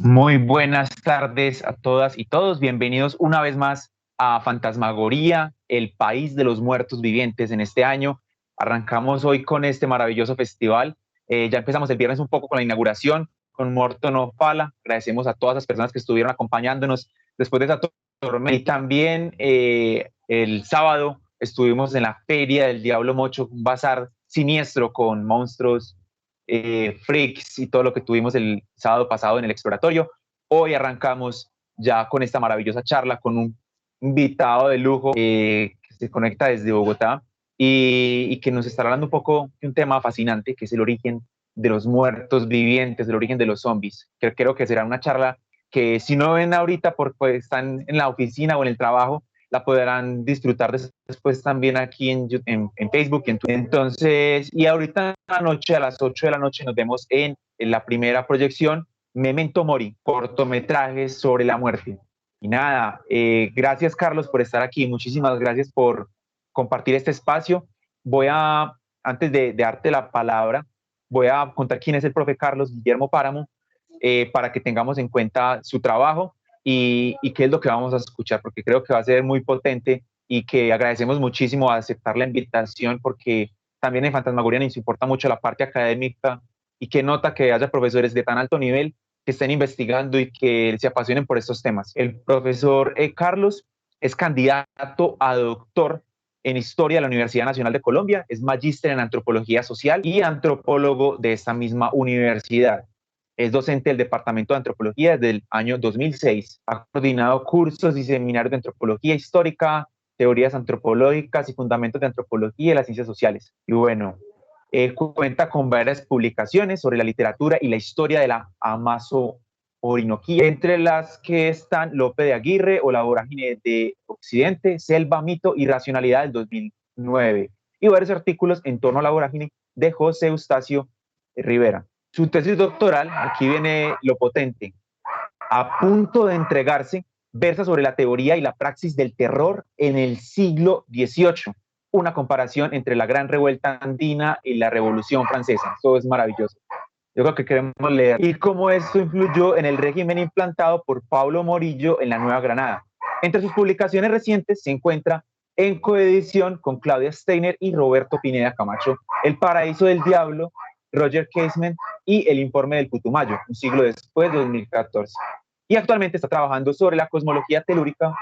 Muy buenas tardes a todas y todos. Bienvenidos una vez más a Fantasmagoría, el país de los muertos vivientes en este año. Arrancamos hoy con este maravilloso festival. Ya empezamos el viernes un poco con la inauguración, con Morto No Fala. Agradecemos a todas las personas que estuvieron acompañándonos después de esa tormenta. Y también el sábado estuvimos en la Feria del Diablo Mocho, un bazar siniestro con monstruos, freaks y todo lo que tuvimos el sábado pasado en el exploratorio. Hoy arrancamos ya con esta maravillosa charla con un invitado de lujo que se conecta desde Bogotá y que nos estará hablando un poco de un tema fascinante que es el origen de los muertos vivientes, el origen de los zombies. Creo que será una charla que si no ven ahorita porque están en la oficina o en el trabajo, la podrán disfrutar después también aquí en Facebook y en Twitter. Entonces, y ahorita anoche a las 8 de la noche nos vemos en la primera proyección, Memento Mori, cortometrajes sobre la muerte. Y nada, gracias Carlos por estar aquí, muchísimas gracias por compartir este espacio. Antes de darte la palabra, voy a contar quién es el profe Carlos Guillermo Páramo, para que tengamos en cuenta su trabajo y qué es lo que vamos a escuchar, porque creo que va a ser muy potente y que agradecemos muchísimo a aceptar la invitación, porque también en Fantasmagoria nos importa mucho la parte académica y que nota que haya profesores de tan alto nivel que estén investigando y que se apasionen por estos temas. El profesor Carlos es candidato a doctor en Historia de la Universidad Nacional de Colombia, es magíster en Antropología Social y antropólogo de esta misma universidad. Es docente del Departamento de Antropología desde el año 2006. Ha coordinado cursos y seminarios de antropología histórica, teorías antropológicas y fundamentos de antropología y las ciencias sociales. Y bueno, cuenta con varias publicaciones sobre la literatura y la historia de la Amazo-Orinoquía, entre las que están Lope de Aguirre o La vorágine de Occidente, Selva, mito y racionalidad del 2009, y varios artículos en torno a la vorágine de José Eustacio Rivera. Su tesis doctoral, aquí viene lo potente, a punto de entregarse, versa sobre la teoría y la praxis del terror en el siglo XVIII, una comparación entre la Gran Revuelta Andina y la Revolución Francesa. Eso es maravilloso. Yo creo que queremos leer. Y cómo esto influyó en el régimen implantado por Pablo Morillo en la Nueva Granada. Entre sus publicaciones recientes se encuentra en coedición con Claudia Steiner y Roberto Pineda Camacho, El Paraíso del Diablo, Roger Casement y El Informe del Putumayo, un siglo después, 2014. Y actualmente está trabajando sobre la cosmología telúrica,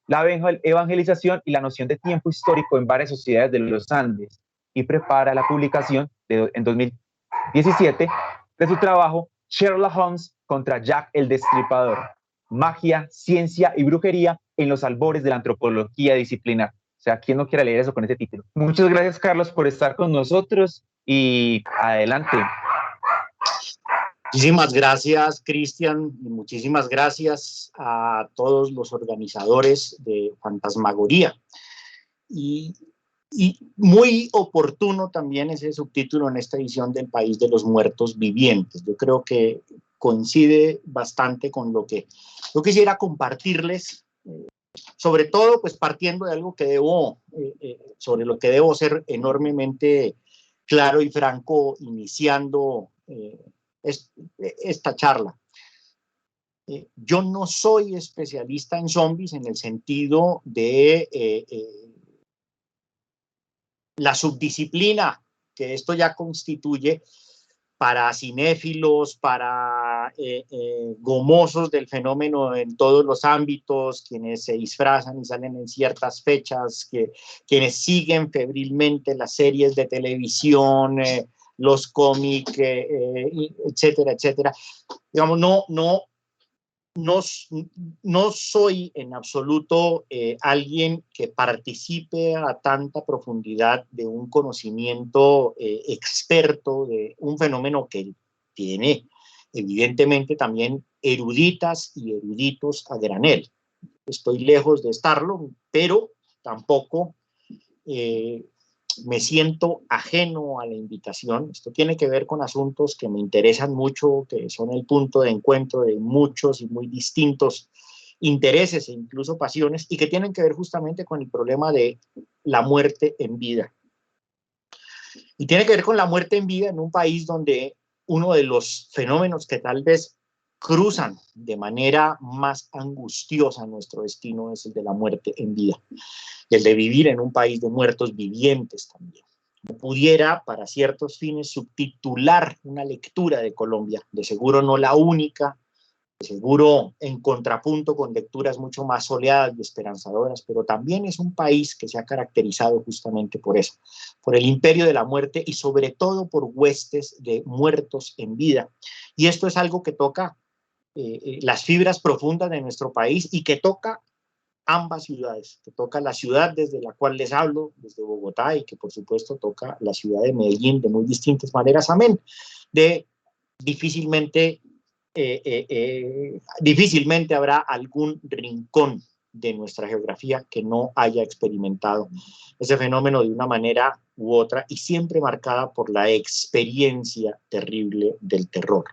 la evangelización y la noción de tiempo histórico en varias sociedades de los Andes, y prepara la publicación en 2017 de su trabajo Sherlock Holmes contra Jack el Destripador, magia, ciencia y brujería en los albores de la antropología disciplinar. O sea, ¿quién no quiere leer eso con ese título? Muchas gracias, Carlos, por estar con nosotros y adelante. Muchísimas gracias, Cristian, y muchísimas gracias a todos los organizadores de Fantasmagoría. Y muy oportuno también ese subtítulo en esta edición del País de los Muertos Vivientes. Yo creo que coincide bastante con lo que yo quisiera compartirles, sobre todo pues partiendo de algo que sobre lo que debo ser enormemente claro y franco iniciando esta charla. Yo no soy especialista en zombies en el sentido de la subdisciplina que esto ya constituye para cinéfilos, para gomosos del fenómeno en todos los ámbitos, quienes se disfrazan y salen en ciertas fechas, quienes siguen febrilmente las series de televisión, los cómics, etcétera, etcétera. Digamos, no soy en absoluto alguien que participe a tanta profundidad de un conocimiento experto de un fenómeno que tiene evidentemente también eruditas y eruditos a granel. Estoy lejos de estarlo, pero tampoco me siento ajeno a la invitación. Esto tiene que ver con asuntos que me interesan mucho, que son el punto de encuentro de muchos y muy distintos intereses e incluso pasiones, y que tienen que ver justamente con el problema de la muerte en vida. Y tiene que ver con la muerte en vida en un país donde uno de los fenómenos que tal vez cruzan de manera más angustiosa nuestro destino es el de la muerte en vida, y el de vivir en un país de muertos vivientes también. No pudiera, para ciertos fines, subtitular una lectura de Colombia, de seguro no la única, de seguro en contrapunto con lecturas mucho más soleadas y esperanzadoras, pero también es un país que se ha caracterizado justamente por eso, por el imperio de la muerte y sobre todo por huestes de muertos en vida. Y esto es algo que toca las fibras profundas de nuestro país y que toca ambas ciudades, que toca la ciudad desde la cual les hablo, desde Bogotá, y que por supuesto toca la ciudad de Medellín de muy distintas maneras, amén, de difícilmente, difícilmente habrá algún rincón de nuestra geografía que no haya experimentado ese fenómeno de una manera u otra y siempre marcada por la experiencia terrible del terror.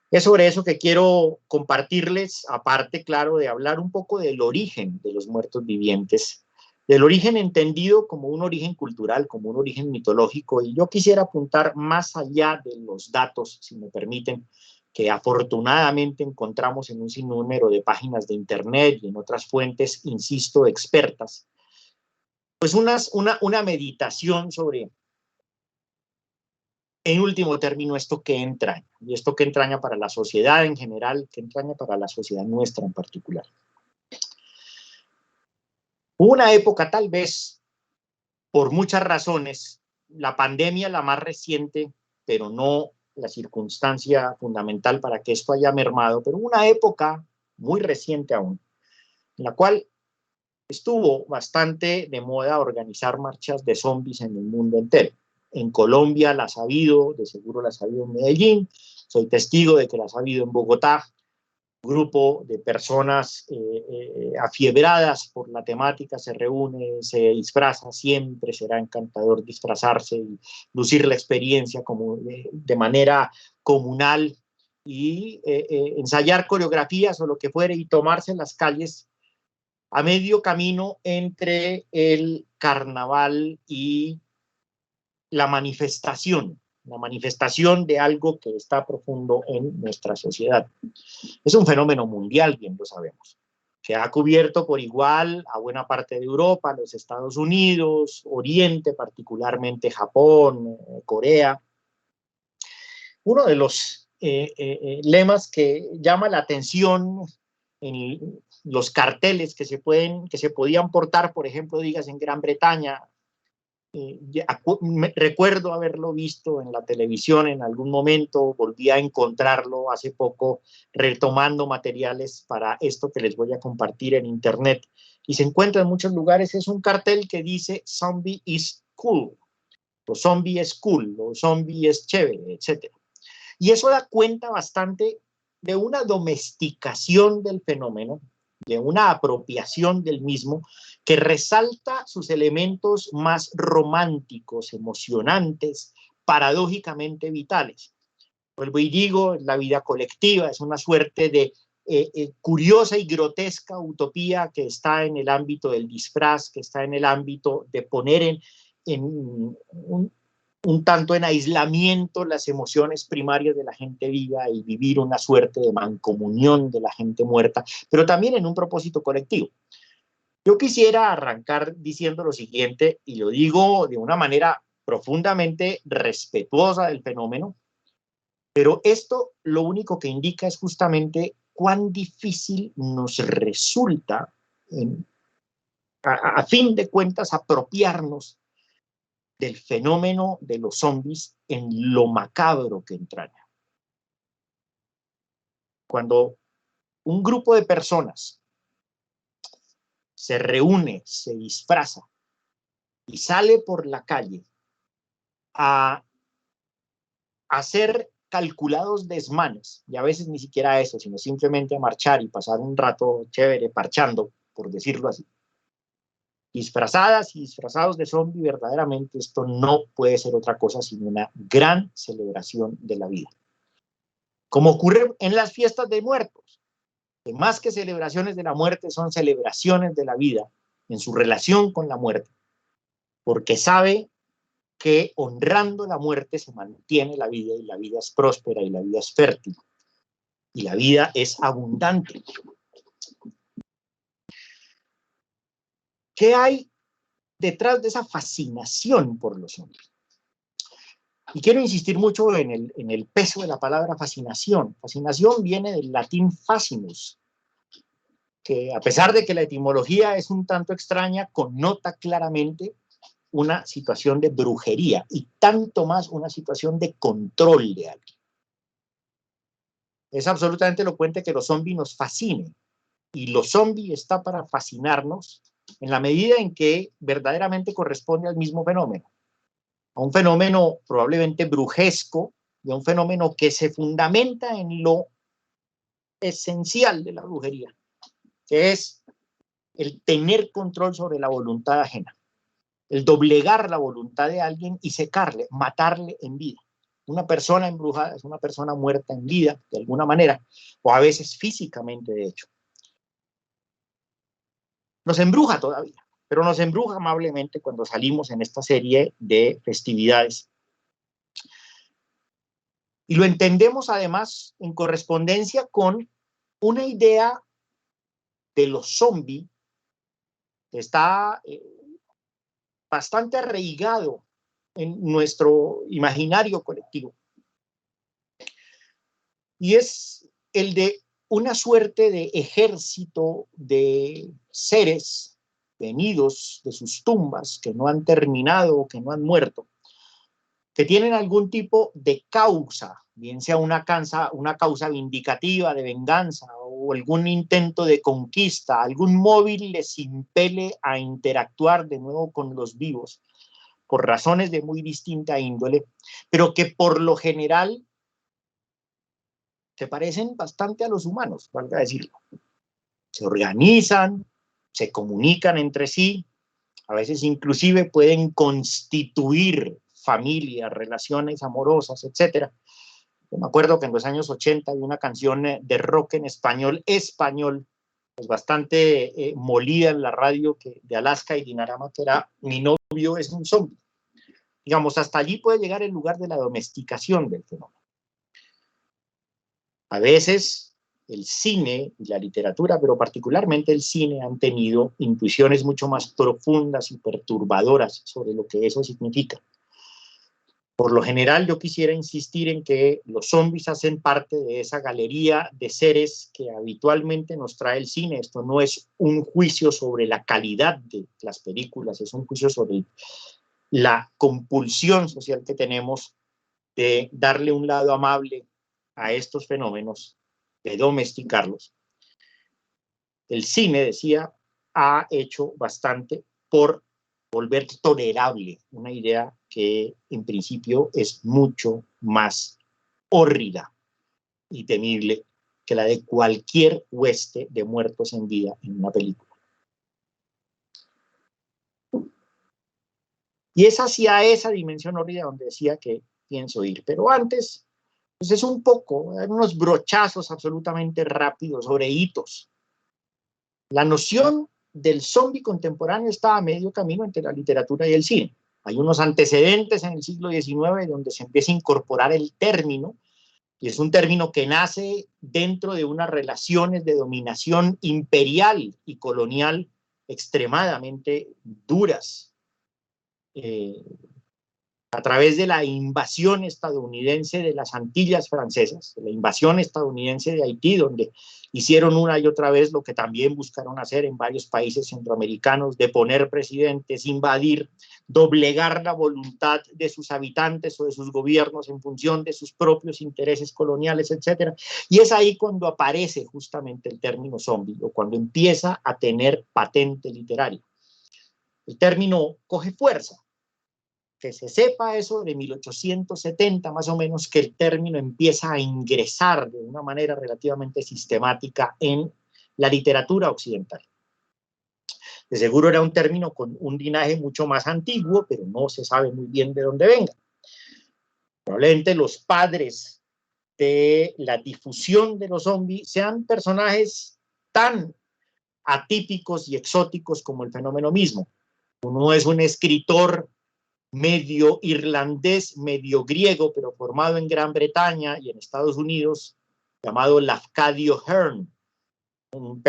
Es sobre eso que quiero compartirles, aparte, claro, de hablar un poco del origen de los muertos vivientes, del origen entendido como un origen cultural, como un origen mitológico, y yo quisiera apuntar más allá de los datos, si me permiten, que afortunadamente encontramos en un sinnúmero de páginas de internet y en otras fuentes, insisto, expertas, pues una meditación sobre, en último término, esto que entraña, y esto que entraña para la sociedad en general, que entraña para la sociedad nuestra en particular. Hubo una época, tal vez, por muchas razones, la pandemia la más reciente, pero no la circunstancia fundamental para que esto haya mermado, pero una época muy reciente aún, en la cual estuvo bastante de moda organizar marchas de zombies en el mundo entero. En Colombia las ha habido, de seguro las ha habido en Medellín, soy testigo de que las ha habido en Bogotá, grupo de personas afiebradas por la temática se reúne, se disfraza, siempre será encantador disfrazarse y lucir la experiencia como, de manera comunal y ensayar coreografías o lo que fuere y tomarse en las calles a medio camino entre el carnaval y la manifestación de algo que está profundo en nuestra sociedad. Es un fenómeno mundial, bien lo sabemos. Se ha cubierto por igual a buena parte de Europa, los Estados Unidos, Oriente, particularmente Japón, Corea. Uno de los lemas que llama la atención en los carteles que se podían portar, por ejemplo, digas en Gran Bretaña, recuerdo haberlo visto en la televisión en algún momento, volví a encontrarlo hace poco retomando materiales para esto que les voy a compartir en internet y se encuentra en muchos lugares. Es un cartel que dice zombie is cool, o zombie es cool, o zombie es chévere, etc. Y eso da cuenta bastante de una domesticación del fenómeno, de una apropiación del mismo, que resalta sus elementos más románticos, emocionantes, paradójicamente vitales. Vuelvo y digo, la vida colectiva es una suerte de curiosa y grotesca utopía que está en el ámbito del disfraz, que está en el ámbito de poner en un tanto en aislamiento las emociones primarias de la gente viva y vivir una suerte de mancomunión de la gente muerta, pero también en un propósito colectivo. Yo quisiera arrancar diciendo lo siguiente, y lo digo de una manera profundamente respetuosa del fenómeno, pero esto lo único que indica es justamente cuán difícil nos resulta, a fin de cuentas, apropiarnos del fenómeno de los zombies en lo macabro que entraña. Cuando un grupo de personas se reúne, se disfraza y sale por la calle a hacer calculados desmanes, y a veces ni siquiera eso, sino simplemente a marchar y pasar un rato chévere parchando, por decirlo así, disfrazadas y disfrazados de zombie, verdaderamente esto no puede ser otra cosa sino una gran celebración de la vida. Como ocurre en las fiestas de muertos, que más que celebraciones de la muerte son celebraciones de la vida en su relación con la muerte, porque sabe que honrando la muerte se mantiene la vida y la vida es próspera y la vida es fértil. y la vida es abundante. ¿Qué hay detrás de esa fascinación por los zombies? Y quiero insistir mucho en el peso de la palabra fascinación. Fascinación viene del latín fascinus, que a pesar de que la etimología es un tanto extraña, connota claramente una situación de brujería y tanto más una situación de control de alguien. Es absolutamente elocuente que los zombies nos fascinen, y los zombies está para fascinarnos en la medida en que verdaderamente corresponde al mismo fenómeno, a un fenómeno probablemente brujesco y a un fenómeno que se fundamenta en lo esencial de la brujería, que es el tener control sobre la voluntad ajena, el doblegar la voluntad de alguien y secarle, matarle en vida. Una persona embrujada es una persona muerta en vida, de alguna manera, o a veces físicamente, de hecho. Nos embruja todavía, pero nos embruja amablemente cuando salimos en esta serie de festividades. Y lo entendemos además en correspondencia con una idea de los zombies que está bastante arraigado en nuestro imaginario colectivo. Y es el de una suerte de ejército de seres venidos de sus tumbas, que no han terminado, que no han muerto, que tienen algún tipo de causa, bien sea una causa vindicativa de venganza o algún intento de conquista, algún móvil les impele a interactuar de nuevo con los vivos por razones de muy distinta índole, pero que por lo general se parecen bastante a los humanos, valga decirlo. Se organizan, se comunican entre sí, a veces inclusive pueden constituir familias, relaciones amorosas, etc. Yo me acuerdo que en los años 80 hay una canción de rock en español, pues bastante molida en la radio de Alaska y Dinarama, que era Mi novio es un zombie. Digamos, hasta allí puede llegar el lugar de la domesticación del fenómeno. A veces el cine y la literatura, pero particularmente el cine, han tenido intuiciones mucho más profundas y perturbadoras sobre lo que eso significa. Por lo general, yo quisiera insistir en que los zombies hacen parte de esa galería de seres que habitualmente nos trae el cine. Esto no es un juicio sobre la calidad de las películas, es un juicio sobre la compulsión social que tenemos de darle un lado amable a estos fenómenos, de domesticarlos. El cine, decía, ha hecho bastante por volver tolerable una idea que en principio es mucho más hórrida y temible que la de cualquier hueste de muertos en vida en una película. Y es hacia esa dimensión hórrida donde decía que pienso ir. Pero antes, pues es un poco, unos brochazos absolutamente rápidos sobre hitos. La noción del zombie contemporáneo está a medio camino entre la literatura y el cine. Hay unos antecedentes en el siglo XIX donde se empieza a incorporar el término, y es un término que nace dentro de unas relaciones de dominación imperial y colonial extremadamente duras, a través de la invasión estadounidense de las Antillas francesas, de la invasión estadounidense de Haití, donde hicieron una y otra vez lo que también buscaron hacer en varios países centroamericanos, de poner presidentes, invadir, doblegar la voluntad de sus habitantes o de sus gobiernos en función de sus propios intereses coloniales, etc. Y es ahí cuando aparece justamente el término zombie, o cuando empieza a tener patente literaria. El término coge fuerza. Que se sepa eso de 1870 más o menos, que el término empieza a ingresar de una manera relativamente sistemática en la literatura occidental. De seguro era un término con un linaje mucho más antiguo, pero no se sabe muy bien de dónde venga. Probablemente los padres de la difusión de los zombies sean personajes tan atípicos y exóticos como el fenómeno mismo. Uno es un escritor medio irlandés, medio griego, pero formado en Gran Bretaña y en Estados Unidos, llamado Lafcadio Hearn, un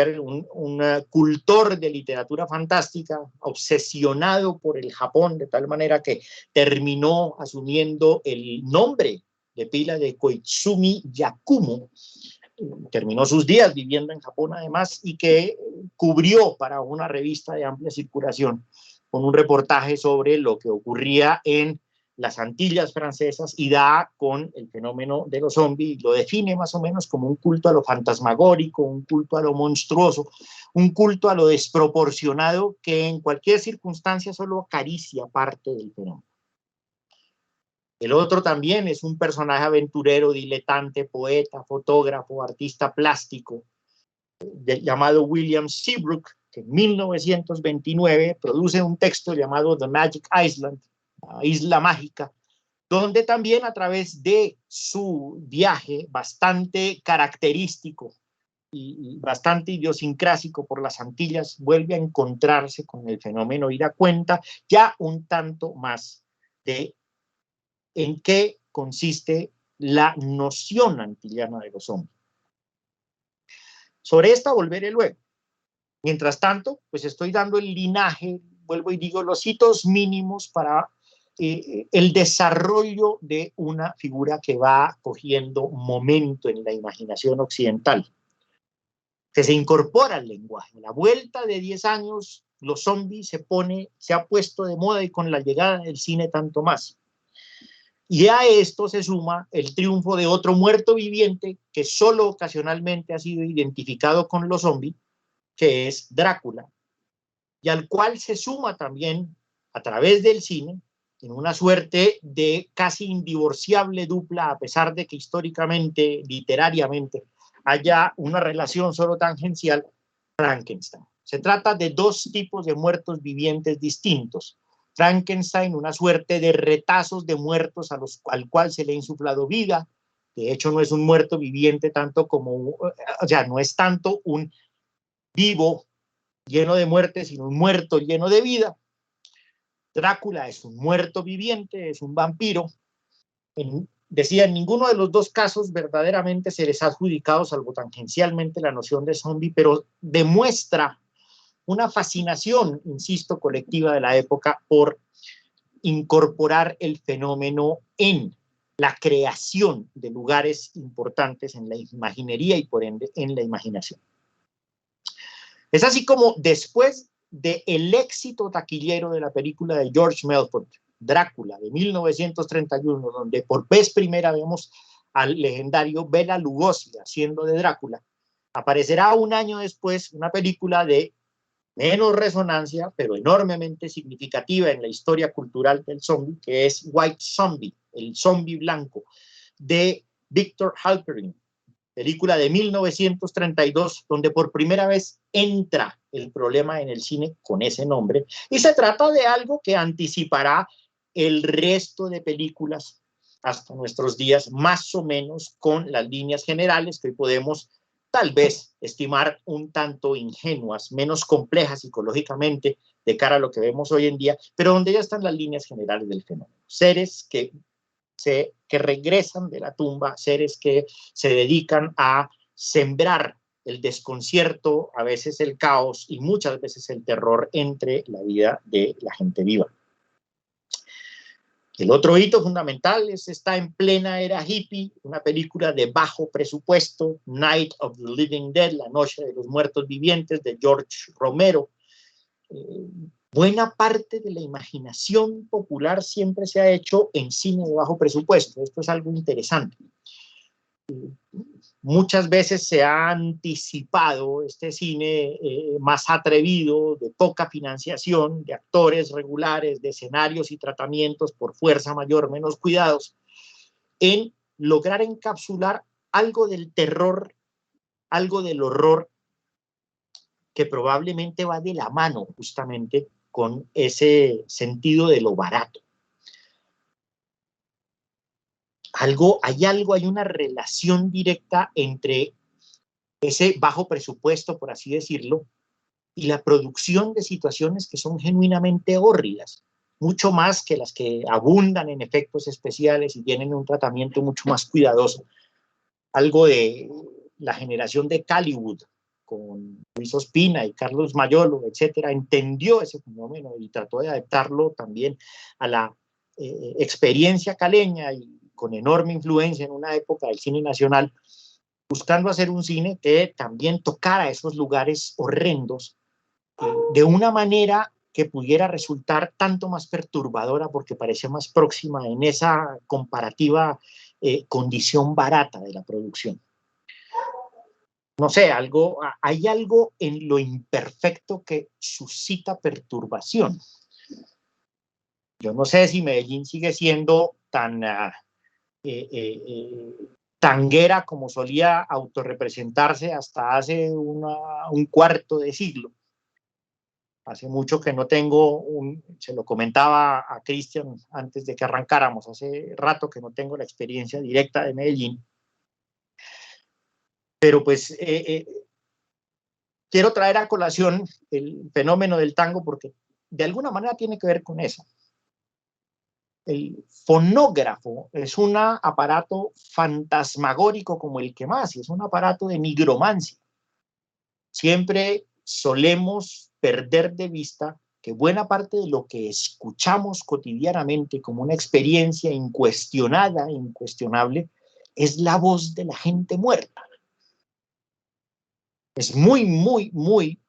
cultor de literatura fantástica, obsesionado por el Japón, de tal manera que terminó asumiendo el nombre de pila de Koizumi Yakumo. Terminó sus días viviendo en Japón además, y que cubrió para una revista de amplia circulación con un reportaje sobre lo que ocurría en las Antillas francesas y da con el fenómeno de los zombies, lo define más o menos como un culto a lo fantasmagórico, un culto a lo monstruoso, un culto a lo desproporcionado que en cualquier circunstancia solo acaricia parte del fenómeno. El otro también es un personaje aventurero, diletante, poeta, fotógrafo, artista plástico, llamado William Seabrook, que en 1929 produce un texto llamado The Magic Island, la isla mágica, donde también a través de su viaje bastante característico y bastante idiosincrásico por las Antillas, vuelve a encontrarse con el fenómeno y da cuenta ya un tanto más de en qué consiste la noción antillana de los zombies. Sobre esta volveré luego. Mientras tanto, pues estoy dando el linaje, vuelvo y digo, los hitos mínimos para el desarrollo de una figura que va cogiendo momento en la imaginación occidental, que se incorpora al lenguaje. A la vuelta de 10 años, los zombies se ha puesto de moda, y con la llegada del cine tanto más. Y a esto se suma el triunfo de otro muerto viviente que solo ocasionalmente ha sido identificado con los zombies, que es Drácula, y al cual se suma también a través del cine, en una suerte de casi indivorciable dupla, a pesar de que históricamente, literariamente, haya una relación solo tangencial, Frankenstein. Se trata de dos tipos de muertos vivientes distintos. Frankenstein, una suerte de retazos de muertos al cual se le ha insuflado vida. De hecho, no es un muerto viviente tanto como, o sea, no es tanto un vivo lleno de muerte, sino un muerto lleno de vida. Drácula es un muerto viviente, es un vampiro. Decía, en ninguno de los dos casos verdaderamente se les ha adjudicado, salvo tangencialmente, la noción de zombie, pero demuestra una fascinación, insisto, colectiva de la época por incorporar el fenómeno en la creación de lugares importantes en la imaginería y por ende en la imaginación. Es así como después del éxito taquillero de la película de George Melford, Drácula, de 1931, donde por vez primera vemos al legendario Bela Lugosi haciendo de Drácula, aparecerá un año después una película de menos resonancia, pero enormemente significativa en la historia cultural del zombie, que es White Zombie, el zombie blanco, de Victor Halperin, película de 1932, donde por primera vez entra el problema en el cine con ese nombre, y se trata de algo que anticipará el resto de películas hasta nuestros días, más o menos con las líneas generales que hoy podemos tal vez estimar un tanto ingenuas, menos complejas psicológicamente de cara a lo que vemos hoy en día, pero donde ya están las líneas generales del fenómeno. Seres que regresan de la tumba, seres que se dedican a sembrar el desconcierto, a veces el caos y muchas veces el terror entre la vida de la gente viva. El otro hito fundamental está en plena era hippie, una película de bajo presupuesto, Night of the Living Dead, La Noche de los Muertos Vivientes, de George Romero. Buena parte de la imaginación popular siempre se ha hecho en cine de bajo presupuesto. Esto es algo interesante. Muchas veces se ha anticipado este cine más atrevido, de poca financiación, de actores regulares, de escenarios y tratamientos por fuerza mayor, menos cuidados, en lograr encapsular algo del terror, algo del horror, que probablemente va de la mano justamente con ese sentido de lo barato. Hay una relación directa entre ese bajo presupuesto, por así decirlo, y la producción de situaciones que son genuinamente hórridas, mucho más que las que abundan en efectos especiales y tienen un tratamiento mucho más cuidadoso. algo de la generación de Caliwood, con Luis Ospina y Carlos Mayolo, etcétera, entendió ese fenómeno y trató de adaptarlo también a la experiencia caleña y con enorme influencia en una época del cine nacional, buscando hacer un cine que también tocara esos lugares horrendos de una manera que pudiera resultar tanto más perturbadora porque parecía más próxima en esa comparativa condición barata de la producción. No sé, hay algo en lo imperfecto que suscita perturbación. Yo no sé si Medellín sigue siendo tan tanguera como solía autorrepresentarse hasta hace un cuarto de siglo. Hace mucho que no tengo se lo comentaba a Cristian antes de que arrancáramos, hace rato que no tengo la experiencia directa de Medellín. Pero pues quiero traer a colación el fenómeno del tango porque de alguna manera tiene que ver con eso. El fonógrafo es un aparato fantasmagórico como el que más, y es un aparato de nigromancia. Siempre solemos perder de vista que buena parte de lo que escuchamos cotidianamente como una experiencia incuestionada, incuestionable, es la voz de la gente muerta. Es muy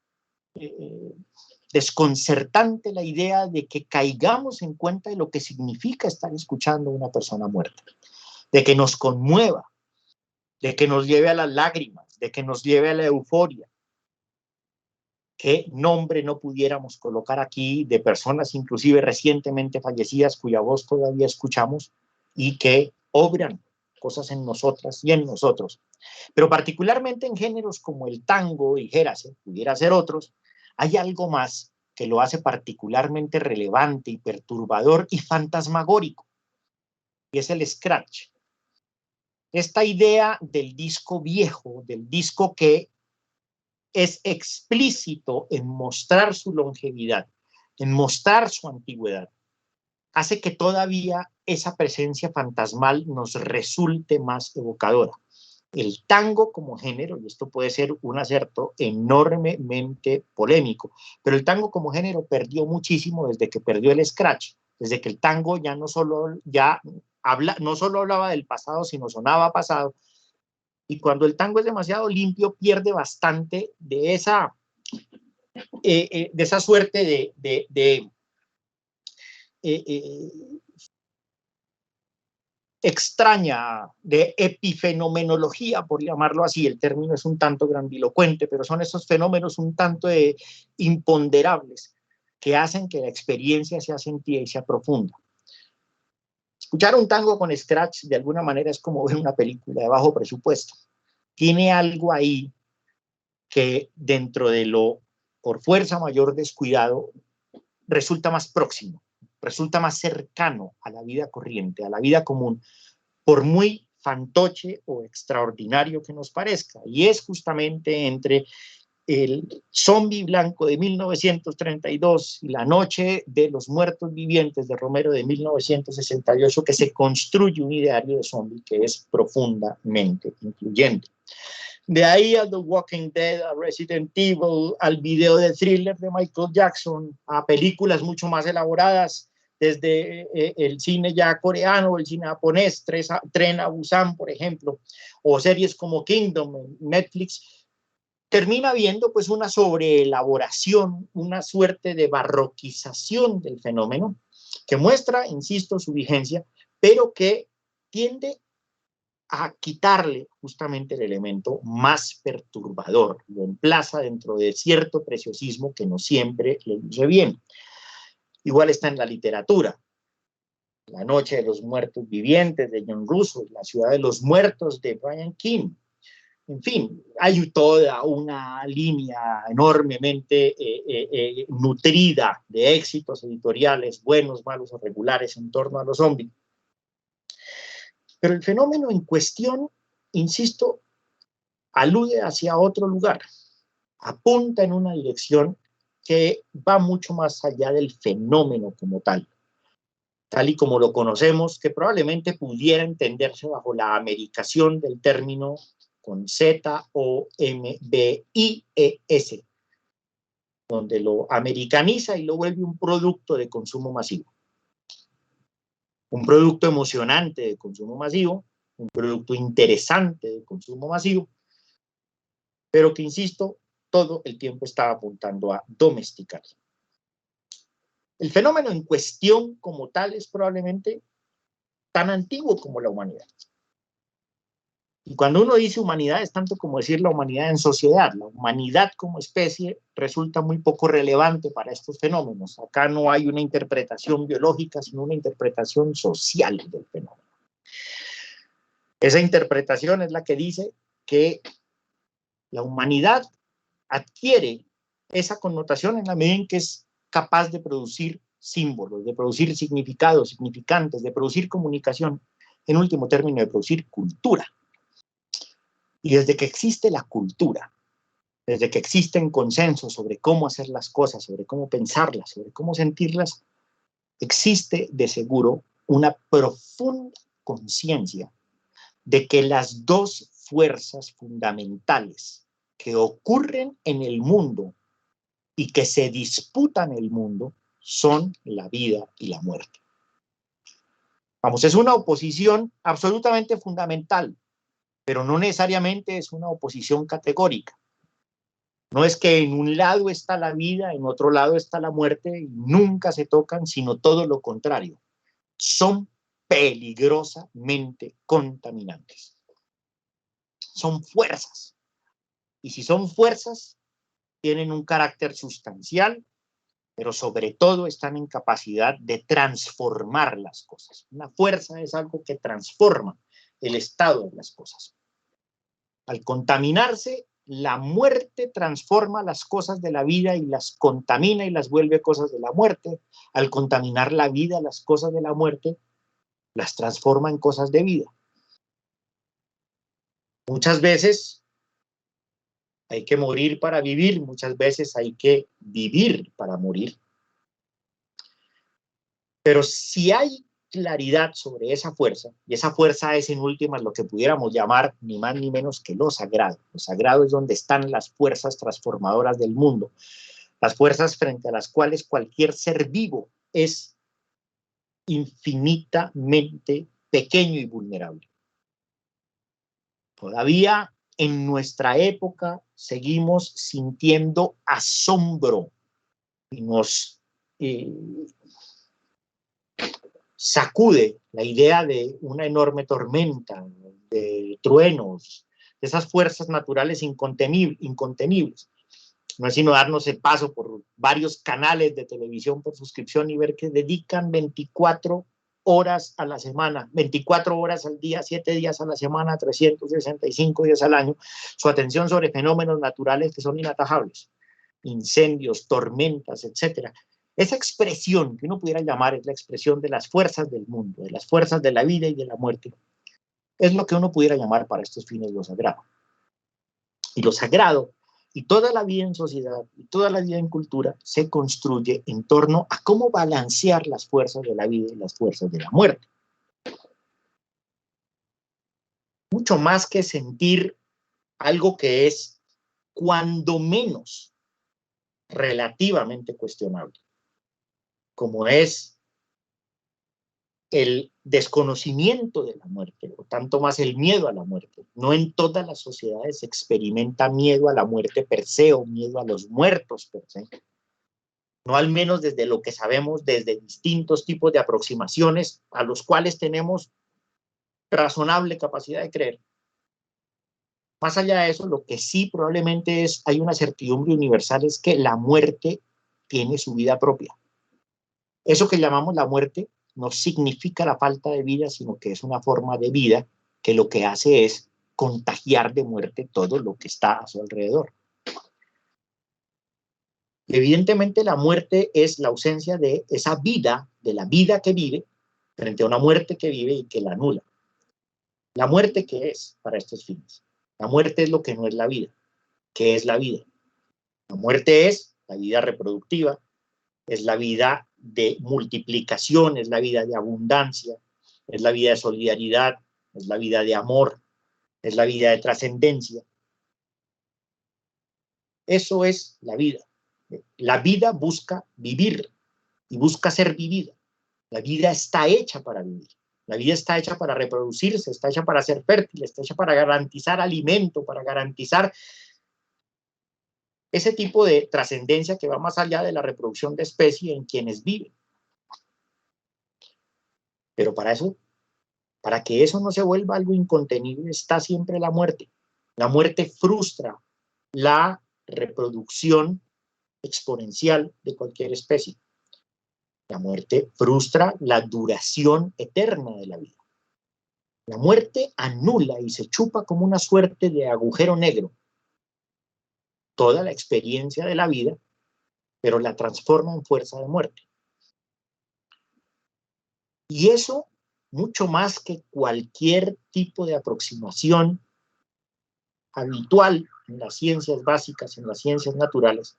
desconcertante la idea de que caigamos en cuenta de lo que significa estar escuchando a una persona muerta, de que nos conmueva, de que nos lleve a las lágrimas, de que nos lleve a la euforia. ¿Qué nombre no pudiéramos colocar aquí de personas inclusive recientemente fallecidas cuya voz todavía escuchamos y que obran cosas en nosotras y en nosotros? Pero particularmente en géneros como el tango y Gérase, pudiera ser otros, hay algo más que lo hace particularmente relevante y perturbador y fantasmagórico, y es el scratch. Esta idea del disco viejo, del disco que es explícito en mostrar su longevidad, en mostrar su antigüedad, hace que todavía esa presencia fantasmal nos resulte más evocadora. El tango como género, y esto puede ser un acerto enormemente polémico, pero el tango como género perdió muchísimo desde que perdió el scratch, desde que el tango ya no solo hablaba del pasado, sino sonaba pasado. Y cuando el tango es demasiado limpio, pierde bastante de esa suerte extraña, de epifenomenología, por llamarlo así. El término es un tanto grandilocuente, pero son esos fenómenos un tanto imponderables que hacen que la experiencia sea sentida y sea profunda. Escuchar un tango con scratch de alguna manera es como ver una película de bajo presupuesto. Tiene algo ahí que dentro de lo por fuerza mayor descuidado resulta más próximo, resulta más cercano a la vida corriente, a la vida común, por muy fantoche o extraordinario que nos parezca. Y es justamente entre el Zombie Blanco de 1932 y La Noche de los Muertos Vivientes de Romero de 1968 que se construye un ideario de zombie que es profundamente incluyente. De ahí a The Walking Dead, a Resident Evil, al video de Thriller de Michael Jackson, a películas mucho más elaboradas, desde el cine ya coreano, el cine japonés, Tren a Busan, por ejemplo, o series como Kingdom en Netflix, termina viendo pues una sobreelaboración, una suerte de barroquización del fenómeno, que muestra, insisto, su vigencia, pero que tiende a quitarle justamente el elemento más perturbador, lo emplaza dentro de cierto preciosismo que no siempre le luce bien. Igual está en la literatura. La Noche de los Muertos Vivientes de John Russo, La Ciudad de los Muertos de Brian King. En fin, hay toda una línea enormemente nutrida de éxitos editoriales, buenos, malos o regulares en torno a los zombies. Pero el fenómeno en cuestión, insisto, alude hacia otro lugar, apunta en una dirección que va mucho más allá del fenómeno como tal. tal y como lo conocemos, que probablemente pudiera entenderse bajo la americación del término con Z-O-M-B-I-E-S, donde lo americaniza y lo vuelve un producto de consumo masivo. Un producto emocionante de consumo masivo, un producto interesante de consumo masivo, pero que, insisto, todo el tiempo está apuntando a domesticar. El fenómeno en cuestión como tal es probablemente tan antiguo como la humanidad. Y cuando uno dice humanidad es tanto como decir la humanidad en sociedad. La humanidad como especie resulta muy poco relevante para estos fenómenos. Acá no hay una interpretación biológica, sino una interpretación social del fenómeno. Esa interpretación es la que dice que la humanidad adquiere esa connotación en la medida en que es capaz de producir símbolos, de producir significados, significantes, de producir comunicación, en último término, de producir cultura. Y desde que existe la cultura, desde que existen consensos sobre cómo hacer las cosas, sobre cómo pensarlas, sobre cómo sentirlas, existe de seguro una profunda conciencia de que las dos fuerzas fundamentales que ocurren en el mundo y que se disputan el mundo son la vida y la muerte. Vamos, es una oposición absolutamente fundamental, pero no necesariamente es una oposición categórica. No es que en un lado está la vida, en otro lado está la muerte, y nunca se tocan, sino todo lo contrario. Son peligrosamente contaminantes. Son fuerzas. Y si son fuerzas, tienen un carácter sustancial, pero sobre todo están en capacidad de transformar las cosas. Una fuerza es algo que transforma el estado de las cosas. Al contaminarse, la muerte transforma las cosas de la vida y las contamina y las vuelve cosas de la muerte. Al contaminar la vida, las cosas de la muerte las transforma en cosas de vida. Muchas veces hay que morir para vivir, muchas veces hay que vivir para morir. Pero si hay claridad sobre esa fuerza, y esa fuerza es en últimas lo que pudiéramos llamar ni más ni menos que lo sagrado. Lo sagrado es donde están las fuerzas transformadoras del mundo, las fuerzas frente a las cuales cualquier ser vivo es infinitamente pequeño y vulnerable. Todavía en nuestra época seguimos sintiendo asombro y nos sacude la idea de una enorme tormenta, de truenos, de esas fuerzas naturales incontenibles. No es sino darnos el paso por varios canales de televisión por suscripción y ver que dedican 24 horas a la semana, 24 horas al día, 7 días a la semana, 365 días al año, su atención sobre fenómenos naturales que son inatajables, incendios, tormentas, etcétera. Esa expresión que uno pudiera llamar es la expresión de las fuerzas del mundo, de las fuerzas de la vida y de la muerte. Es lo que uno pudiera llamar para estos fines lo sagrado. Y lo sagrado, y toda la vida en sociedad, y toda la vida en cultura, se construye en torno a cómo balancear las fuerzas de la vida y las fuerzas de la muerte. Mucho más que sentir algo que es, cuando menos, relativamente cuestionable, como es el desconocimiento de la muerte, o tanto más el miedo a la muerte. No en todas las sociedades se experimenta miedo a la muerte per se o miedo a los muertos per se. No, al menos desde lo que sabemos, desde distintos tipos de aproximaciones a los cuales tenemos razonable capacidad de creer. Más allá de eso, lo que sí probablemente hay una certidumbre universal es que la muerte tiene su vida propia. Eso que llamamos la muerte no significa la falta de vida, sino que es una forma de vida que lo que hace es contagiar de muerte todo lo que está a su alrededor. Evidentemente, la muerte es la ausencia de esa vida, de la vida que vive, frente a una muerte que vive y que la anula. ¿La muerte qué es para estos fines? La muerte es lo que no es la vida. ¿Qué es la vida? La muerte es la vida reproductiva, es la vida de multiplicación, es la vida de abundancia, es la vida de solidaridad, es la vida de amor, es la vida de trascendencia. Eso es la vida. La vida busca vivir y busca ser vivida. La vida está hecha para vivir. La vida está hecha para reproducirse, está hecha para ser fértil, está hecha para garantizar alimento, para garantizar ese tipo de trascendencia que va más allá de la reproducción de especie en quienes viven. Pero para eso, para que eso no se vuelva algo incontenible, está siempre la muerte. La muerte frustra la reproducción exponencial de cualquier especie. La muerte frustra la duración eterna de la vida. La muerte anula y se chupa como una suerte de agujero negro toda la experiencia de la vida, pero la transforma en fuerza de muerte. Y eso, mucho más que cualquier tipo de aproximación habitual en las ciencias básicas, en las ciencias naturales,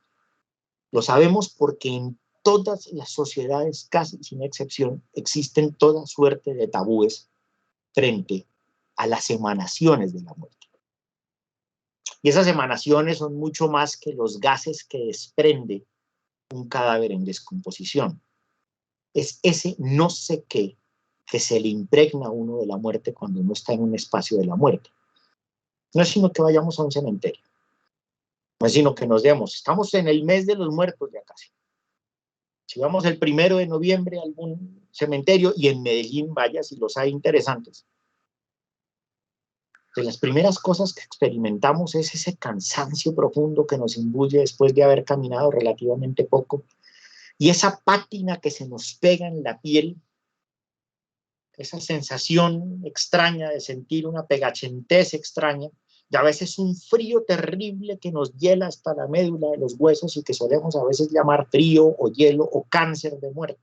lo sabemos porque en todas las sociedades, casi sin excepción, existen toda suerte de tabúes frente a las emanaciones de la muerte. Y esas emanaciones son mucho más que los gases que desprende un cadáver en descomposición. Es ese no sé qué que se le impregna a uno de la muerte cuando uno está en un espacio de la muerte. No es sino que vayamos a un cementerio. No es sino que nos demos. Estamos en el mes de los muertos ya casi. Si vamos el 1 de noviembre a algún cementerio, y en Medellín vaya si los hay interesantes, de las primeras cosas que experimentamos es ese cansancio profundo que nos imbuye después de haber caminado relativamente poco, y esa pátina que se nos pega en la piel, esa sensación extraña de sentir una pegachentez extraña, y a veces un frío terrible que nos hiela hasta la médula de los huesos y que solemos a veces llamar frío o hielo o cáncer de muerte.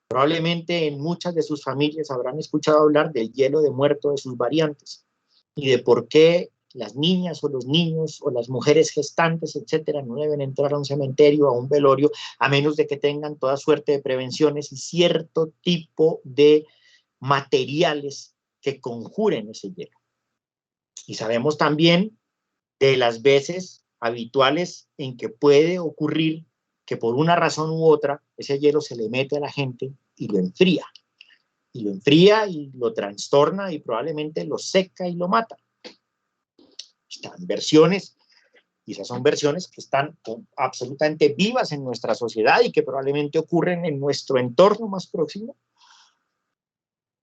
Probablemente en muchas de sus familias habrán escuchado hablar del hielo de muerto, de sus variantes, y de por qué las niñas o los niños o las mujeres gestantes, etcétera, no deben entrar a un cementerio, a un velorio, a menos de que tengan toda suerte de prevenciones y cierto tipo de materiales que conjuren ese hielo. Y sabemos también de las veces habituales en que puede ocurrir que por una razón u otra ese hielo se le mete a la gente y lo enfría. Y lo enfría y lo trastorna y probablemente lo seca y lo mata. Están versiones, y esas son versiones que están absolutamente vivas en nuestra sociedad y que probablemente ocurren en nuestro entorno más próximo,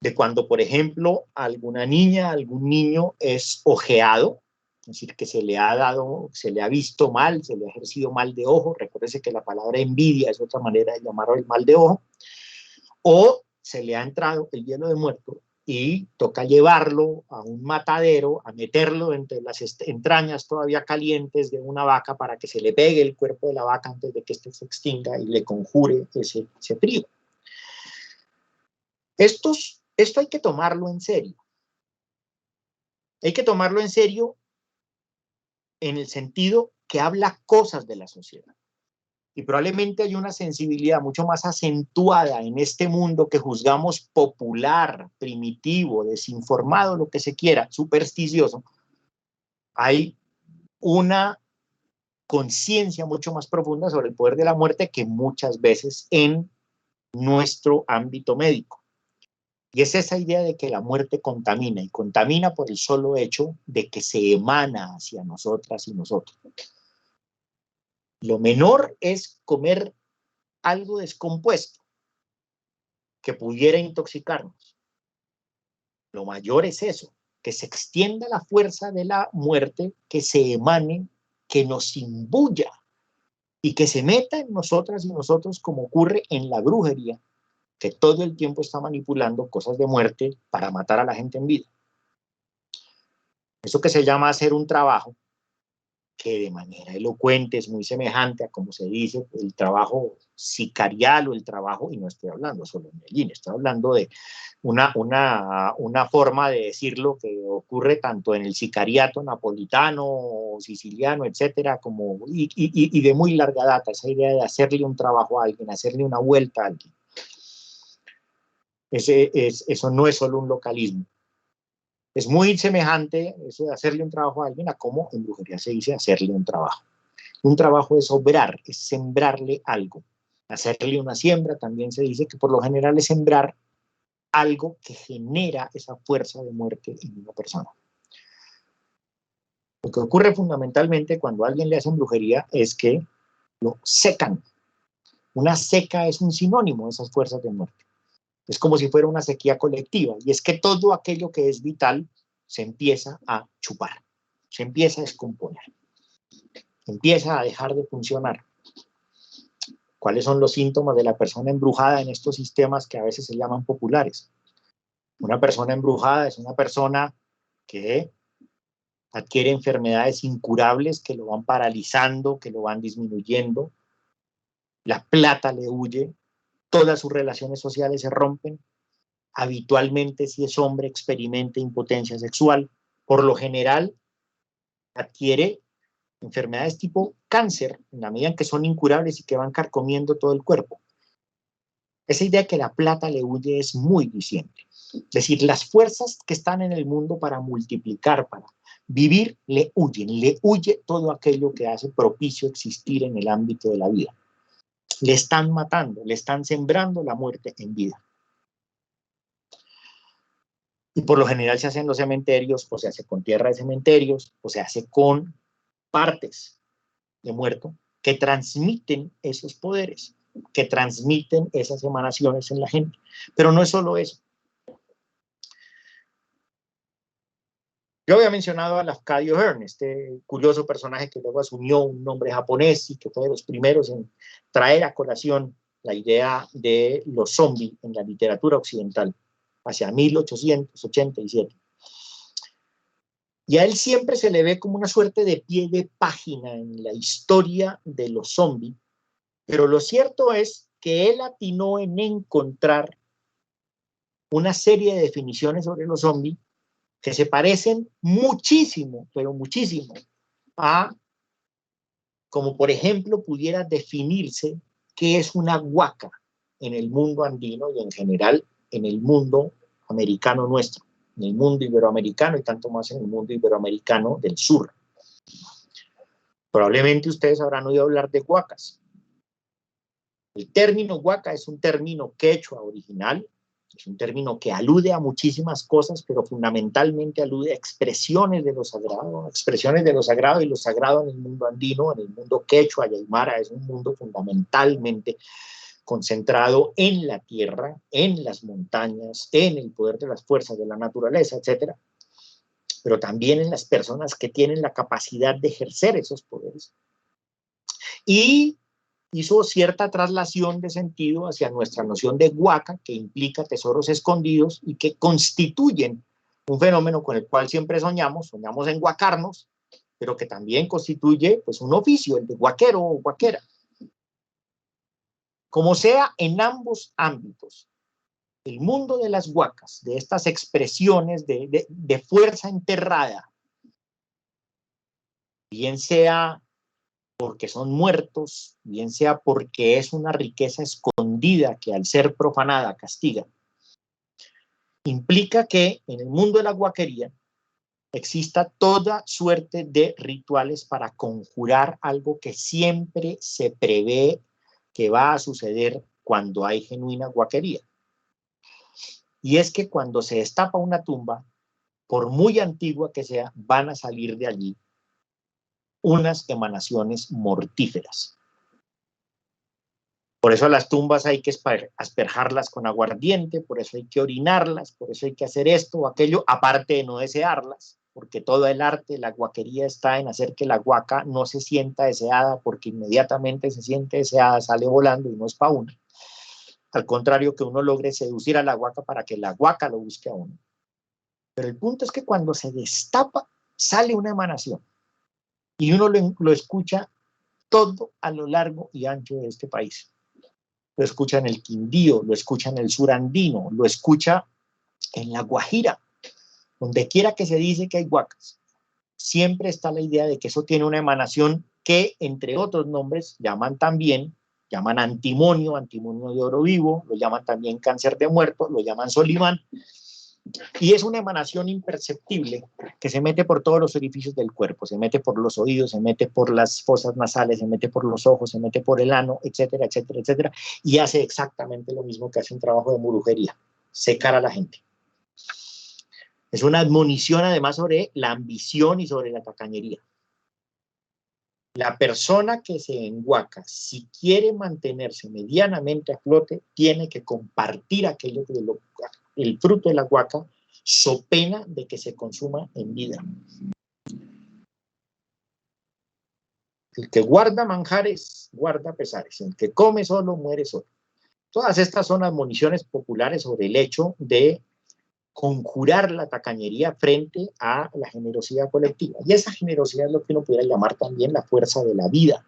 de cuando, por ejemplo, alguna niña, algún niño es ojeado, es decir, que se le ha visto mal, se le ha ejercido mal de ojo. Recuérdese que la palabra envidia es otra manera de llamarlo el mal de ojo. O se le ha entrado el hielo de muerto y toca llevarlo a un matadero, a meterlo entre las entrañas todavía calientes de una vaca para que se le pegue el cuerpo de la vaca antes de que éste se extinga y le conjure ese frío. Esto hay que tomarlo en serio. Hay que tomarlo en serio en el sentido que habla cosas de la sociedad. Y probablemente hay una sensibilidad mucho más acentuada en este mundo que juzgamos popular, primitivo, desinformado, lo que se quiera, supersticioso. Hay una conciencia mucho más profunda sobre el poder de la muerte que muchas veces en nuestro ámbito médico. Y es esa idea de que la muerte contamina, y contamina por el solo hecho de que se emana hacia nosotras y nosotros. Lo menor es comer algo descompuesto que pudiera intoxicarnos. Lo mayor es eso, que se extienda la fuerza de la muerte, que se emane, que nos imbuya y que se meta en nosotras y nosotros, como ocurre en la brujería, que todo el tiempo está manipulando cosas de muerte para matar a la gente en vida. Eso que se llama hacer un trabajo que de manera elocuente es muy semejante a como se dice el trabajo sicarial o el trabajo, y no estoy hablando solo de Medellín, estoy hablando de una forma de decirlo que ocurre tanto en el sicariato napolitano, siciliano, etcétera, como, y de muy larga data, esa idea de hacerle un trabajo a alguien, hacerle una vuelta a alguien. Eso no es solo un localismo. Es muy semejante eso de hacerle un trabajo a alguien a cómo en brujería se dice hacerle un trabajo. Un trabajo es obrar, es sembrarle algo. Hacerle una siembra también se dice que por lo general es sembrar algo que genera esa fuerza de muerte en una persona. Lo que ocurre fundamentalmente cuando a alguien le hacen brujería es que lo secan. Una seca es un sinónimo de esas fuerzas de muerte. Es como si fuera una sequía colectiva, y es que todo aquello que es vital se empieza a chupar, se empieza a descomponer, empieza a dejar de funcionar. ¿Cuáles son los síntomas de la persona embrujada en estos sistemas que a veces se llaman populares? Una persona embrujada es una persona que adquiere enfermedades incurables que lo van paralizando, que lo van disminuyendo, la plata le huye, todas sus relaciones sociales se rompen, habitualmente si es hombre experimenta impotencia sexual, por lo general adquiere enfermedades tipo cáncer, en la medida en que son incurables y que van carcomiendo todo el cuerpo. Esa idea que la plata le huye es muy diciente. Es decir, las fuerzas que están en el mundo para multiplicar, para vivir, le huyen, le huye todo aquello que hace propicio existir en el ámbito de la vida. Le están matando, le están sembrando la muerte en vida. Y por lo general se hace en los cementerios, o se hace con tierra de cementerios, o se hace con partes de muerto que transmiten esos poderes, que transmiten esas emanaciones en la gente. Pero no es solo eso. Yo había mencionado a Lafcadio Hearn, este curioso personaje que luego asumió un nombre japonés y que fue de los primeros en traer a colación la idea de los zombies en la literatura occidental, hacia 1887. Y a él siempre se le ve como una suerte de pie de página en la historia de los zombies, pero lo cierto es que él atinó en encontrar una serie de definiciones sobre los zombies que se parecen muchísimo, pero muchísimo, a como por ejemplo pudiera definirse qué es una huaca en el mundo andino y en general en el mundo americano nuestro, en el mundo iberoamericano y tanto más en el mundo iberoamericano del sur. Probablemente ustedes habrán oído hablar de huacas. El término huaca es un término quechua original, es un término que alude a muchísimas cosas, pero fundamentalmente alude a expresiones de lo sagrado, y lo sagrado en el mundo andino, en el mundo quechua y aymara, es un mundo fundamentalmente concentrado en la tierra, en las montañas, en el poder de las fuerzas de la naturaleza, etcétera, pero también en las personas que tienen la capacidad de ejercer esos poderes. Y hizo cierta traslación de sentido hacia nuestra noción de huaca, que implica tesoros escondidos y que constituyen un fenómeno con el cual siempre soñamos en huacarnos, pero que también constituye pues, un oficio, el de huaquero o huaquera. Como sea, en ambos ámbitos, el mundo de las huacas, de estas expresiones de fuerza enterrada, bien sea porque son muertos, bien sea porque es una riqueza escondida que al ser profanada castiga, implica que en el mundo de la huaquería exista toda suerte de rituales para conjurar algo que siempre se prevé que va a suceder cuando hay genuina huaquería. Y es que cuando se destapa una tumba, por muy antigua que sea, van a salir de allí unas emanaciones mortíferas. Por eso a las tumbas hay que asperjarlas con aguardiente, por eso hay que orinarlas, por eso hay que hacer esto o aquello, aparte de no desearlas, porque todo el arte, la huaquería está en hacer que la huaca no se sienta deseada, porque inmediatamente se siente deseada, sale volando y no es para uno. Al contrario, que uno logre seducir a la huaca para que la huaca lo busque a uno. Pero el punto es que cuando se destapa, sale una emanación. Y uno lo escucha todo a lo largo y ancho de este país. Lo escucha en el Quindío, lo escucha en el sur andino, lo escucha en la Guajira, donde quiera que se dice que hay huacas. Siempre está la idea de que eso tiene una emanación que, entre otros nombres, llaman antimonio, antimonio de oro vivo, lo llaman también cáncer de muerto, lo llaman Solimán, y es una emanación imperceptible que se mete por todos los orificios del cuerpo, se mete por los oídos, se mete por las fosas nasales, se mete por los ojos, se mete por el ano, etcétera, etcétera, etcétera, y hace exactamente lo mismo que hace un trabajo de brujería, secar a la gente. Es una admonición además sobre la ambición y sobre la tacañería. La persona que se enguaca, si quiere mantenerse medianamente a flote, tiene que compartir aquello que el fruto de la guaca, so pena de que se consuma en vida. El que guarda manjares, guarda pesares. El que come solo, muere solo. Todas estas son admoniciones populares sobre el hecho de conjurar la tacañería frente a la generosidad colectiva. Y esa generosidad es lo que uno pudiera llamar también la fuerza de la vida.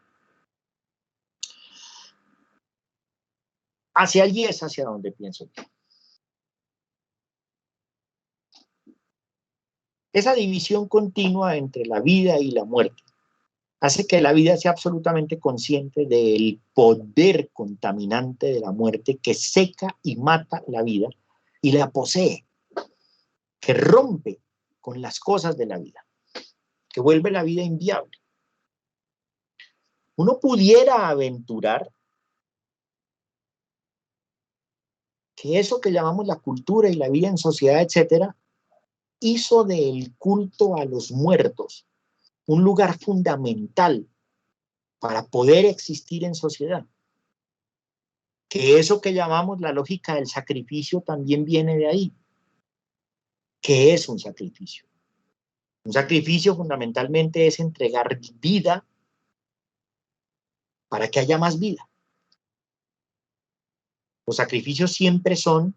Hacia allí es hacia donde pienso yo. Esa división continua entre la vida y la muerte hace que la vida sea absolutamente consciente del poder contaminante de la muerte que seca y mata la vida y la posee, que rompe con las cosas de la vida, que vuelve la vida inviable. Uno pudiera aventurar que eso que llamamos la cultura y la vida en sociedad, etcétera, hizo del culto a los muertos un lugar fundamental para poder existir en sociedad. Que eso que llamamos la lógica del sacrificio también viene de ahí. ¿Qué es un sacrificio? Un sacrificio fundamentalmente es entregar vida para que haya más vida. Los sacrificios siempre son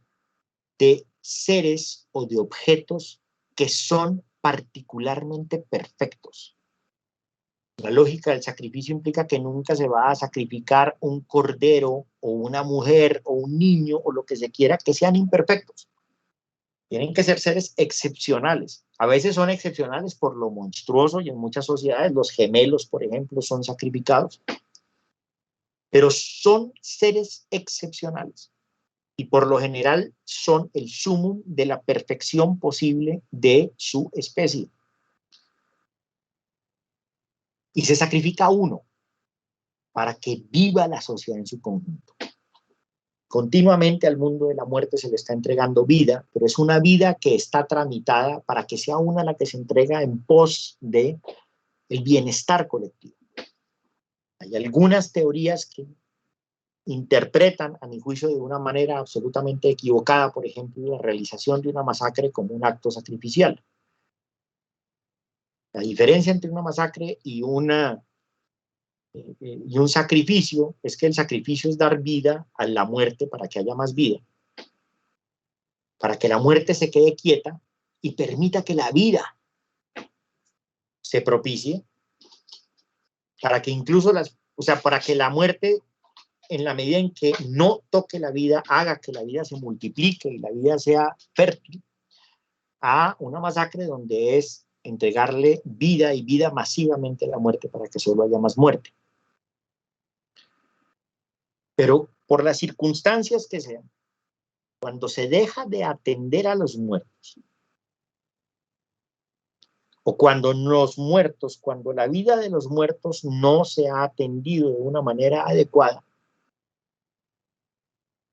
de seres o de objetos que son particularmente perfectos. La lógica del sacrificio implica que nunca se va a sacrificar un cordero o una mujer o un niño o lo que se quiera que sean imperfectos. Tienen que ser seres excepcionales. A veces son excepcionales por lo monstruoso y en muchas sociedades los gemelos, por ejemplo, son sacrificados. Pero son seres excepcionales y por lo general son el sumum de la perfección posible de su especie. Y se sacrifica uno para que viva la sociedad en su conjunto. Continuamente al mundo de la muerte se le está entregando vida, pero es una vida que está tramitada para que sea una la que se entrega en pos de el bienestar colectivo. Hay algunas teorías que interpretan, a mi juicio, de una manera absolutamente equivocada, por ejemplo, la realización de una masacre como un acto sacrificial. La diferencia entre una masacre y un sacrificio es que el sacrificio es dar vida a la muerte para que haya más vida, para que la muerte se quede quieta y permita que la vida se propicie, para que incluso para que la muerte, en la medida en que no toque la vida, haga que la vida se multiplique y la vida sea fértil, a una masacre donde es entregarle vida y vida masivamente a la muerte para que solo haya más muerte. Pero por las circunstancias que sean, cuando se deja de atender a los muertos, o cuando cuando la vida de los muertos no se ha atendido de una manera adecuada,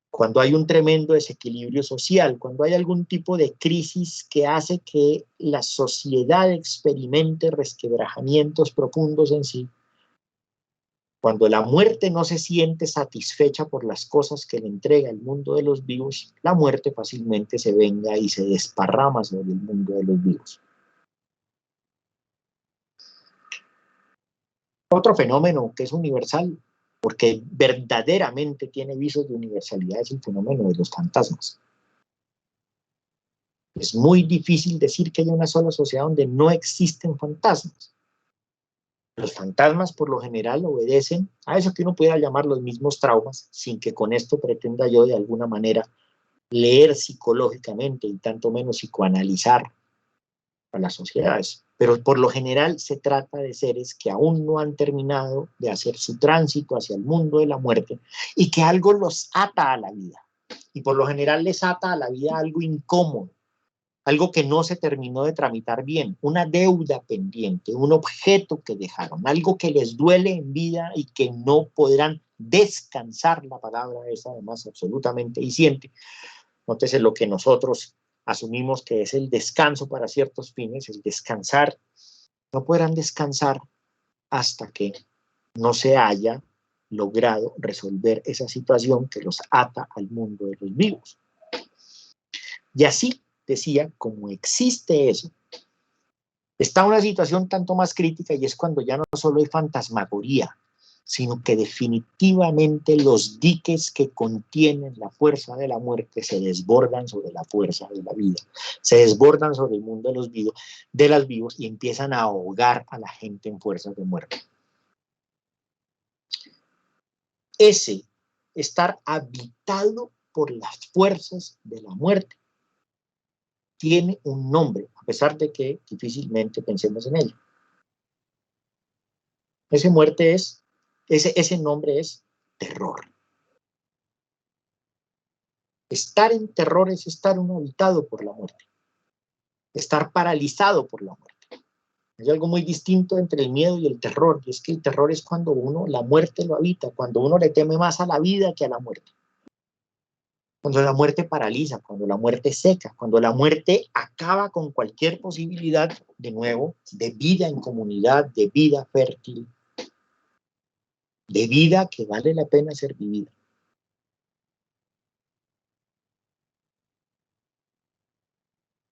cuando hay un tremendo desequilibrio social, cuando hay algún tipo de crisis que hace que la sociedad experimente resquebrajamientos profundos en sí, cuando la muerte no se siente satisfecha por las cosas que le entrega el mundo de los vivos, la muerte fácilmente se venga y se desparrama sobre el mundo de los vivos. Otro fenómeno que es universal, porque verdaderamente tiene visos de universalidad, es el fenómeno de los fantasmas. Es muy difícil decir que hay una sola sociedad donde no existen fantasmas. Los fantasmas por lo general obedecen a eso que uno pudiera llamar los mismos traumas, sin que con esto pretenda yo de alguna manera leer psicológicamente y tanto menos psicoanalizar a las sociedades. Pero por lo general se trata de seres que aún no han terminado de hacer su tránsito hacia el mundo de la muerte y que algo los ata a la vida. Y por lo general les ata a la vida algo incómodo, algo que no se terminó de tramitar bien, una deuda pendiente, un objeto que dejaron, algo que les duele en vida y que no podrán descansar, la palabra es además absolutamente diciente. Nótese lo que nosotros asumimos que es el descanso para ciertos fines, el descansar, no podrán descansar hasta que no se haya logrado resolver esa situación que los ata al mundo de los vivos. Y así, decía, como existe eso, está una situación tanto más crítica y es cuando ya no solo hay fantasmagoría, sino que definitivamente los diques que contienen la fuerza de la muerte se desbordan sobre la fuerza de la vida, se desbordan sobre el mundo de los vivos y empiezan a ahogar a la gente en fuerzas de muerte. Ese estar habitado por las fuerzas de la muerte tiene un nombre, a pesar de que difícilmente pensemos en ello. Ese nombre es terror. Estar en terror es estar uno habitado por la muerte, estar paralizado por la muerte. Hay algo muy distinto entre el miedo y el terror, y es que el terror es cuando la muerte lo habita, cuando uno le teme más a la vida que a la muerte. Cuando la muerte paraliza, cuando la muerte seca, cuando la muerte acaba con cualquier posibilidad, de nuevo, de vida en comunidad, de vida fértil, de vida que vale la pena ser vivida.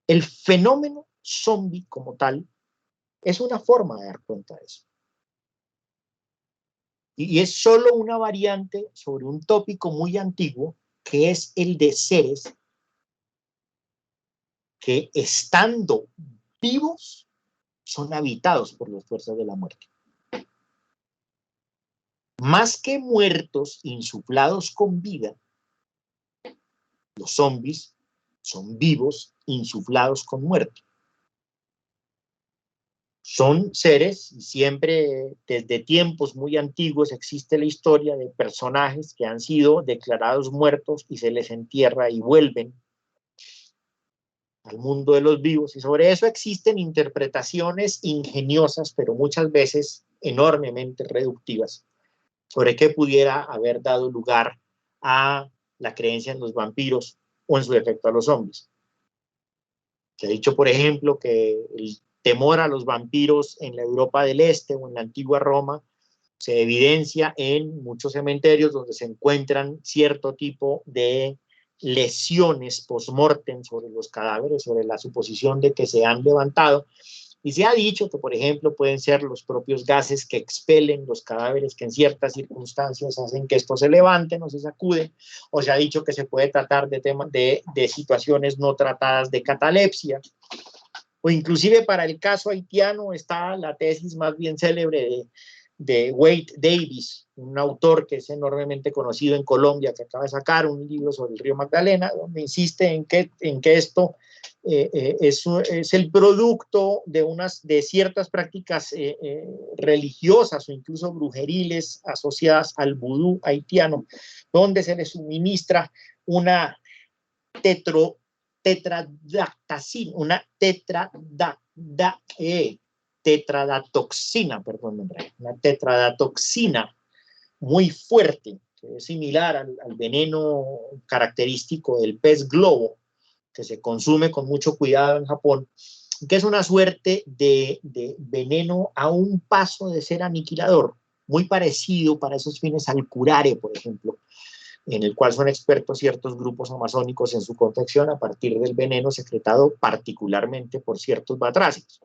El fenómeno zombie como tal es una forma de dar cuenta de eso. Y es solo una variante sobre un tópico muy antiguo, que es el de seres que estando vivos son habitados por las fuerzas de la muerte. Más que muertos insuflados con vida, los zombies son vivos insuflados con muerte. Son seres, y siempre desde tiempos muy antiguos existe la historia de personajes que han sido declarados muertos y se les entierra y vuelven al mundo de los vivos, y sobre eso existen interpretaciones ingeniosas, pero muchas veces enormemente reductivas, sobre qué pudiera haber dado lugar a la creencia en los vampiros o en su defecto a los zombies. Se ha dicho, por ejemplo, que el temor a los vampiros en la Europa del Este o en la antigua Roma se evidencia en muchos cementerios donde se encuentran cierto tipo de lesiones post-mortem sobre los cadáveres, sobre la suposición de que se han levantado. Y se ha dicho que, por ejemplo, pueden ser los propios gases que expelen los cadáveres que en ciertas circunstancias hacen que estos se levanten o se sacuden. O se ha dicho que se puede tratar de situaciones no tratadas de catalepsia. O inclusive para el caso haitiano está la tesis más bien célebre de Wade Davis, un autor que es enormemente conocido en Colombia, que acaba de sacar un libro sobre el río Magdalena, donde insiste en que esto es el producto de ciertas prácticas religiosas o incluso brujeriles asociadas al vudú haitiano, donde se le suministra una tetradactacina, una tetradatoxina muy fuerte, que es similar al veneno característico del pez globo, que se consume con mucho cuidado en Japón, que es una suerte de veneno a un paso de ser aniquilador, muy parecido para esos fines al curare, por ejemplo, en el cual son expertos ciertos grupos amazónicos en su confección a partir del veneno secretado particularmente por ciertos batracios.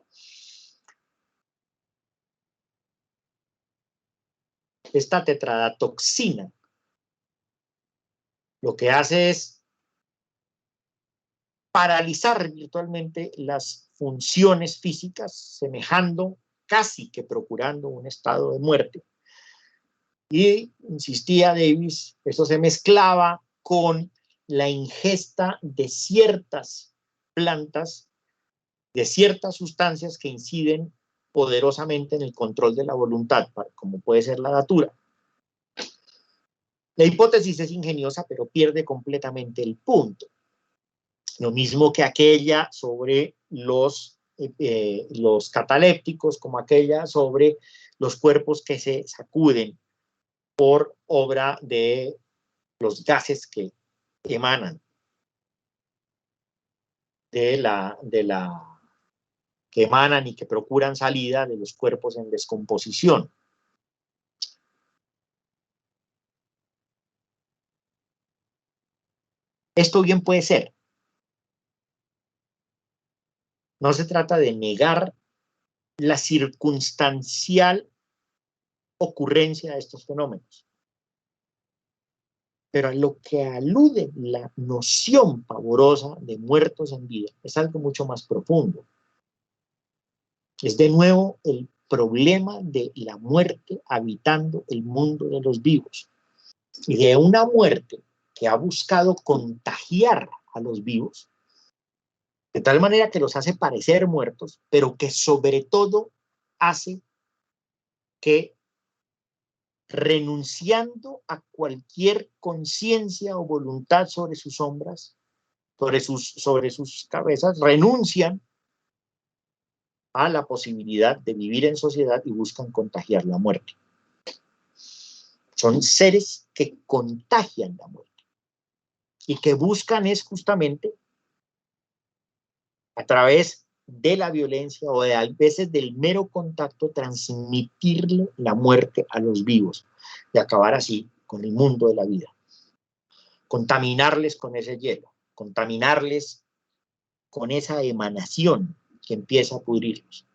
Esta tetradatoxina lo que hace es paralizar virtualmente las funciones físicas, semejando casi que procurando un estado de muerte. Y insistía Davis, eso se mezclaba con la ingesta de ciertas plantas, de ciertas sustancias que inciden poderosamente en el control de la voluntad, como puede ser la datura. La hipótesis es ingeniosa, pero pierde completamente el punto. Lo mismo que aquella sobre los catalépticos, como aquella sobre los cuerpos que se sacuden por obra de los gases que emanan que emanan y que procuran salida de los cuerpos en descomposición. Esto bien puede ser. No se trata de negar la circunstancial ocurrencia de estos fenómenos. Pero a lo que alude la noción pavorosa de muertos en vida es algo mucho más profundo. Es de nuevo el problema de la muerte habitando el mundo de los vivos. Y de una muerte que ha buscado contagiar a los vivos, de tal manera que los hace parecer muertos, pero que sobre todo hace que, renunciando a cualquier conciencia o voluntad sobre sus sombras, sobre sus cabezas, renuncian a la posibilidad de vivir en sociedad y buscan contagiar la muerte. Son seres que contagian la muerte y que buscan es justamente a través de la violencia o a veces del mero contacto transmitirle la muerte a los vivos y acabar así con el mundo de la vida. Contaminarles con ese hielo, contaminarles con esa emanación que empieza a pudrirlos.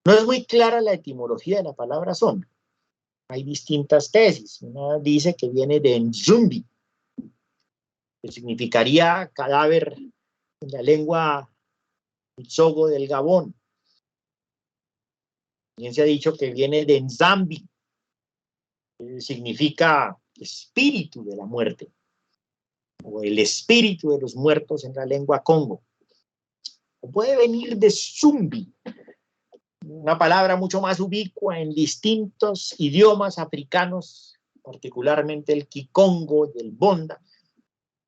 No es muy clara la etimología de la palabra sombra. Hay distintas tesis. Una dice que viene de Nzumbi, que significaría cadáver en la lengua Tzogo del Gabón. También se ha dicho que viene de Nzambi, que significa espíritu de la muerte, o el espíritu de los muertos en la lengua Congo. O puede venir de Zumbi, una palabra mucho más ubicua en distintos idiomas africanos, particularmente el Kikongo y el Bonda,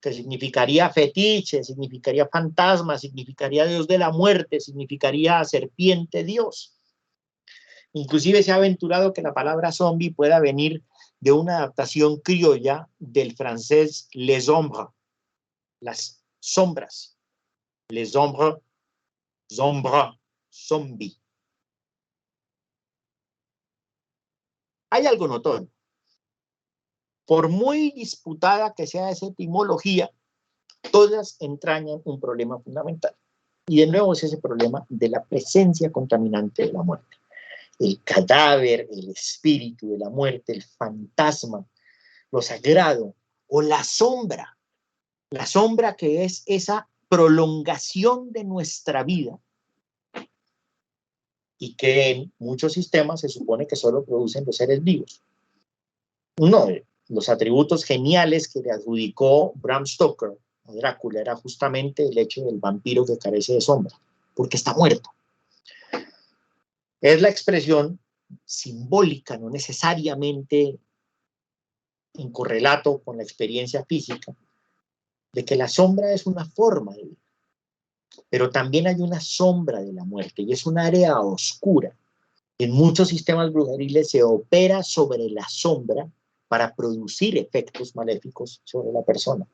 que significaría fetiche, significaría fantasma, significaría dios de la muerte, significaría serpiente dios. Inclusive se ha aventurado que la palabra zombie pueda venir de una adaptación criolla del francés les ombres, las sombras, les ombres, zombie. Hay algo notorio. Por muy disputada que sea esa etimología, todas entrañan un problema fundamental. Y de nuevo es ese problema de la presencia contaminante de la muerte. El cadáver, el espíritu de la muerte, el fantasma, lo sagrado, o la sombra que es esa prolongación de nuestra vida y que en muchos sistemas se supone que solo producen los seres vivos. Uno de los atributos geniales que le adjudicó Bram Stoker a Drácula era justamente el hecho del vampiro que carece de sombra, porque está muerto. Es la expresión simbólica, no necesariamente en correlato con la experiencia física, de que la sombra es una forma de vida, pero también hay una sombra de la muerte y es un área oscura. En muchos sistemas brujeriles se opera sobre la sombra para producir efectos maléficos sobre la persona.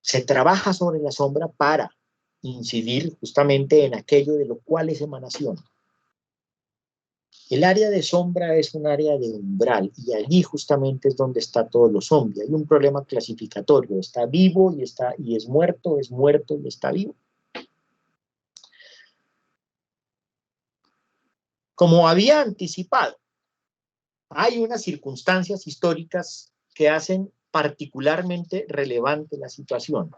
Se trabaja sobre la sombra para incidir justamente en aquello de lo cual es emanación. El área de sombra es un área de umbral y allí justamente es donde está todo lo zombie. Hay un problema clasificatorio, está vivo y es muerto y está vivo. Como había anticipado, hay unas circunstancias históricas que hacen particularmente relevante la situación.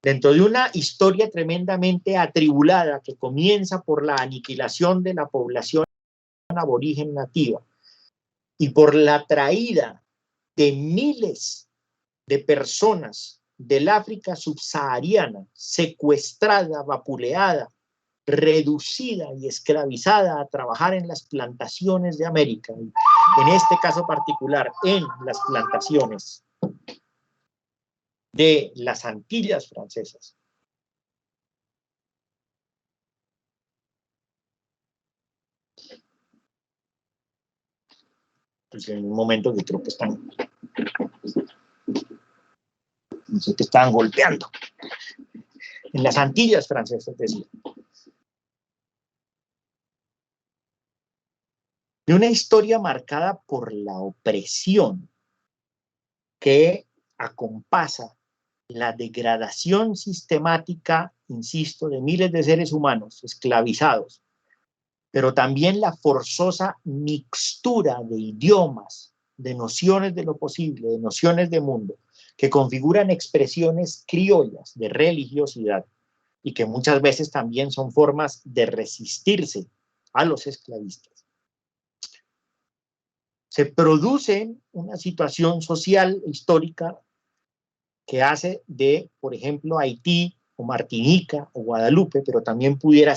Dentro de una historia tremendamente atribulada que comienza por la aniquilación de la población aborigen nativa y por la traída de miles de personas del África subsahariana, secuestrada, vapuleada, reducida y esclavizada a trabajar en las plantaciones de América, en este caso particular en las plantaciones de las Antillas francesas. Pues en un momento que creo que están, no sé, que estaban golpeando. En las Antillas francesas, decía. De una historia marcada por la opresión que acompasa la degradación sistemática, insisto, de miles de seres humanos esclavizados, pero también la forzosa mixtura de idiomas, de nociones de lo posible, de nociones de mundo, que configuran expresiones criollas de religiosidad y que muchas veces también son formas de resistirse a los esclavistas. Se produce una situación social histórica que hace de, por ejemplo, Haití o Martinica o Guadalupe, pero también pudiera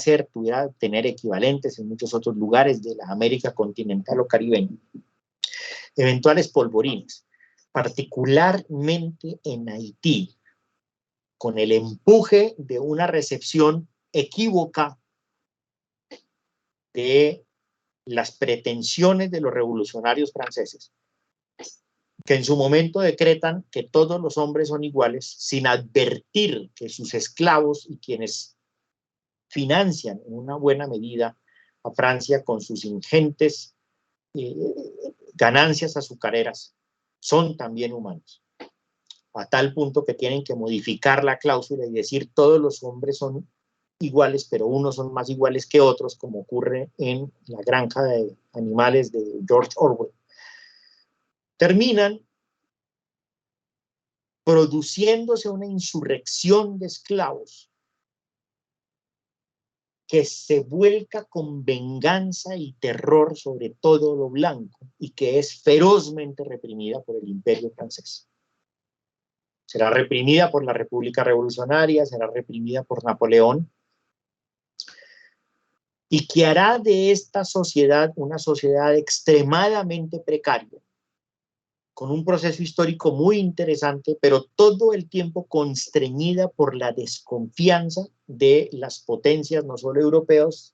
tener equivalentes en muchos otros lugares de la América continental o caribeña, eventuales polvorines, particularmente en Haití, con el empuje de una recepción equívoca de las pretensiones de los revolucionarios franceses, que en su momento decretan que todos los hombres son iguales, sin advertir que sus esclavos y quienes financian en una buena medida a Francia con sus ingentes ganancias azucareras, son también humanos. A tal punto que tienen que modificar la cláusula y decir todos los hombres son iguales, pero unos son más iguales que otros, como ocurre en La granja de animales de George Orwell. Terminan produciéndose una insurrección de esclavos que se vuelca con venganza y terror sobre todo lo blanco y que es ferozmente reprimida por el Imperio francés. Será reprimida por la República Revolucionaria, será reprimida por Napoleón, y que hará de esta sociedad una sociedad extremadamente precaria, con un proceso histórico muy interesante, pero todo el tiempo constreñida por la desconfianza de las potencias, no solo europeas,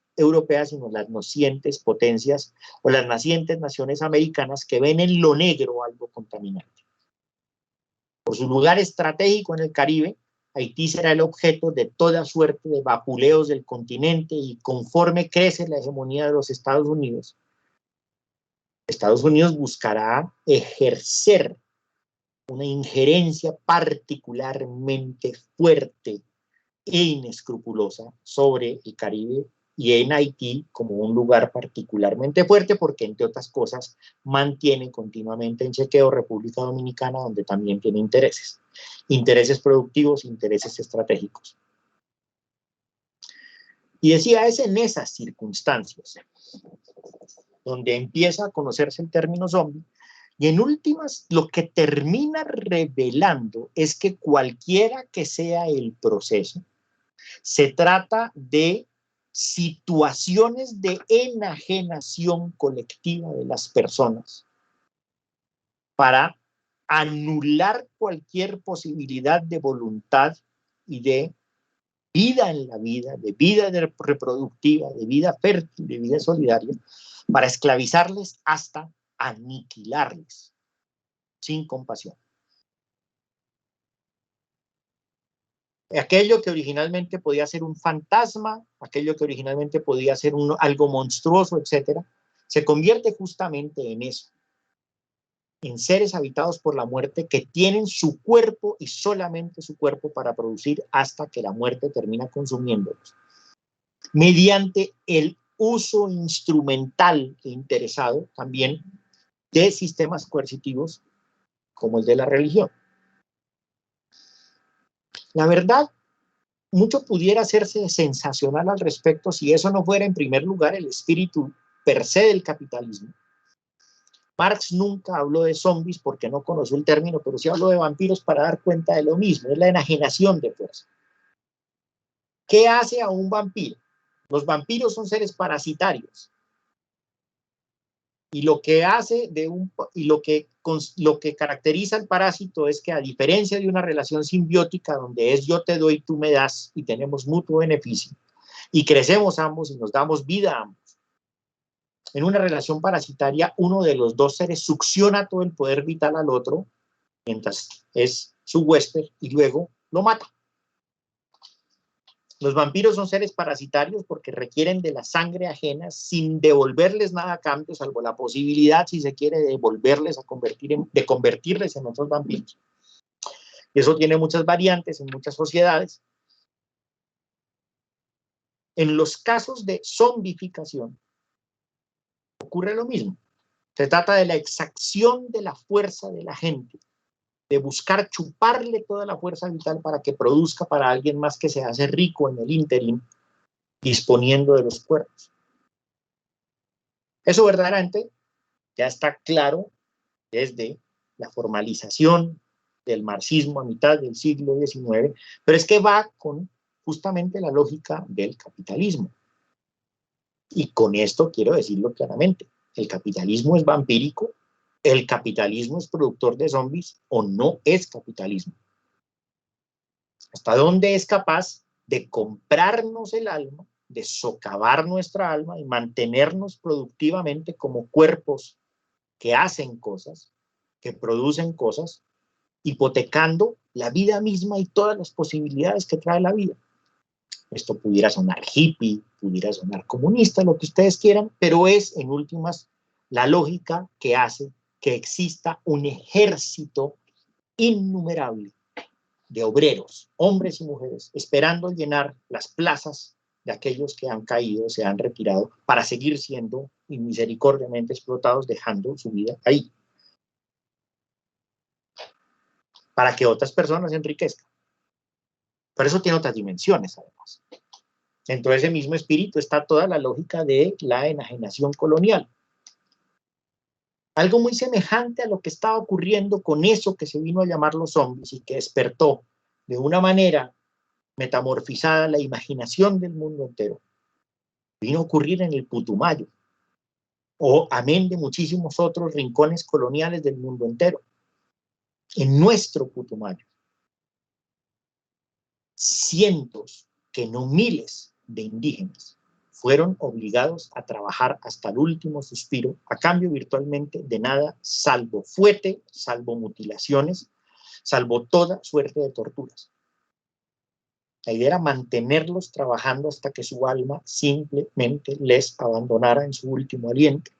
sino las nacientes potencias o las nacientes naciones americanas que ven en lo negro algo contaminante. Por su lugar estratégico en el Caribe, Haití será el objeto de toda suerte de vapuleos del continente y conforme crece la hegemonía de los Estados Unidos buscará ejercer una injerencia particularmente fuerte e inescrupulosa sobre el Caribe y en Haití como un lugar particularmente fuerte porque, entre otras cosas, mantiene continuamente en chequeo República Dominicana, donde también tiene intereses productivos, intereses estratégicos. Y decía, es en esas circunstancias donde empieza a conocerse el término zombie, y en últimas lo que termina revelando es que cualquiera que sea el proceso, se trata de situaciones de enajenación colectiva de las personas para anular cualquier posibilidad de voluntad y de vida en la vida, de vida reproductiva, de vida fértil, de vida solidaria, para esclavizarles hasta aniquilarles, sin compasión. Aquello que originalmente podía ser un fantasma, aquello que originalmente podía ser algo monstruoso, etcétera, se convierte justamente en eso, en seres habitados por la muerte que tienen su cuerpo y solamente su cuerpo para producir hasta que la muerte termina consumiéndolos, mediante el uso instrumental e interesado también de sistemas coercitivos como el de la religión. La verdad mucho pudiera hacerse sensacional al respecto si eso no fuera en primer lugar el espíritu per se del capitalismo. Marx nunca habló de zombies porque no conoció el término, pero sí habló de vampiros para dar cuenta de lo mismo, es la enajenación de fuerza. ¿Qué hace a un vampiro? Los vampiros son seres parasitarios. Y lo que hace lo que caracteriza al parásito es que, a diferencia de una relación simbiótica donde es yo te doy, tú me das y tenemos mutuo beneficio y crecemos ambos y nos damos vida a ambos, en una relación parasitaria uno de los dos seres succiona todo el poder vital al otro mientras es su huésped y luego lo mata. Los vampiros son seres parasitarios porque requieren de la sangre ajena sin devolverles nada a cambio, salvo la posibilidad, si se quiere, de convertirles en otros vampiros. Y eso tiene muchas variantes en muchas sociedades. En los casos de zombificación ocurre lo mismo. Se trata de la exacción de la fuerza de la gente, de buscar chuparle toda la fuerza vital para que produzca para alguien más que se hace rico en el ínterin, disponiendo de los cuerpos. Eso verdaderamente ya está claro desde la formalización del marxismo a mitad del siglo XIX, pero es que va con justamente la lógica del capitalismo. Y con esto quiero decirlo claramente, el capitalismo es vampírico, el capitalismo es productor de zombies o no es capitalismo. ¿Hasta dónde es capaz de comprarnos el alma, de socavar nuestra alma y mantenernos productivamente como cuerpos que hacen cosas, que producen cosas, hipotecando la vida misma y todas las posibilidades que trae la vida? Esto pudiera sonar hippie, pudiera sonar comunista, lo que ustedes quieran, pero es en últimas la lógica que hace que exista un ejército innumerable de obreros, hombres y mujeres, esperando llenar las plazas de aquellos que han caído, se han retirado, para seguir siendo misericordiamente explotados, dejando su vida ahí, para que otras personas se enriquezcan. Pero eso tiene otras dimensiones, además. Dentro de ese mismo espíritu está toda la lógica de la enajenación colonial. Algo muy semejante a lo que estaba ocurriendo con eso que se vino a llamar los zombies y que despertó de una manera metamorfizada la imaginación del mundo entero. Vino a ocurrir en el Putumayo, o amén de muchísimos otros rincones coloniales del mundo entero. En nuestro Putumayo, cientos, que no miles de indígenas fueron obligados a trabajar hasta el último suspiro, a cambio virtualmente de nada, salvo fuete, salvo mutilaciones, salvo toda suerte de torturas. La idea era mantenerlos trabajando hasta que su alma simplemente les abandonara en su último aliento.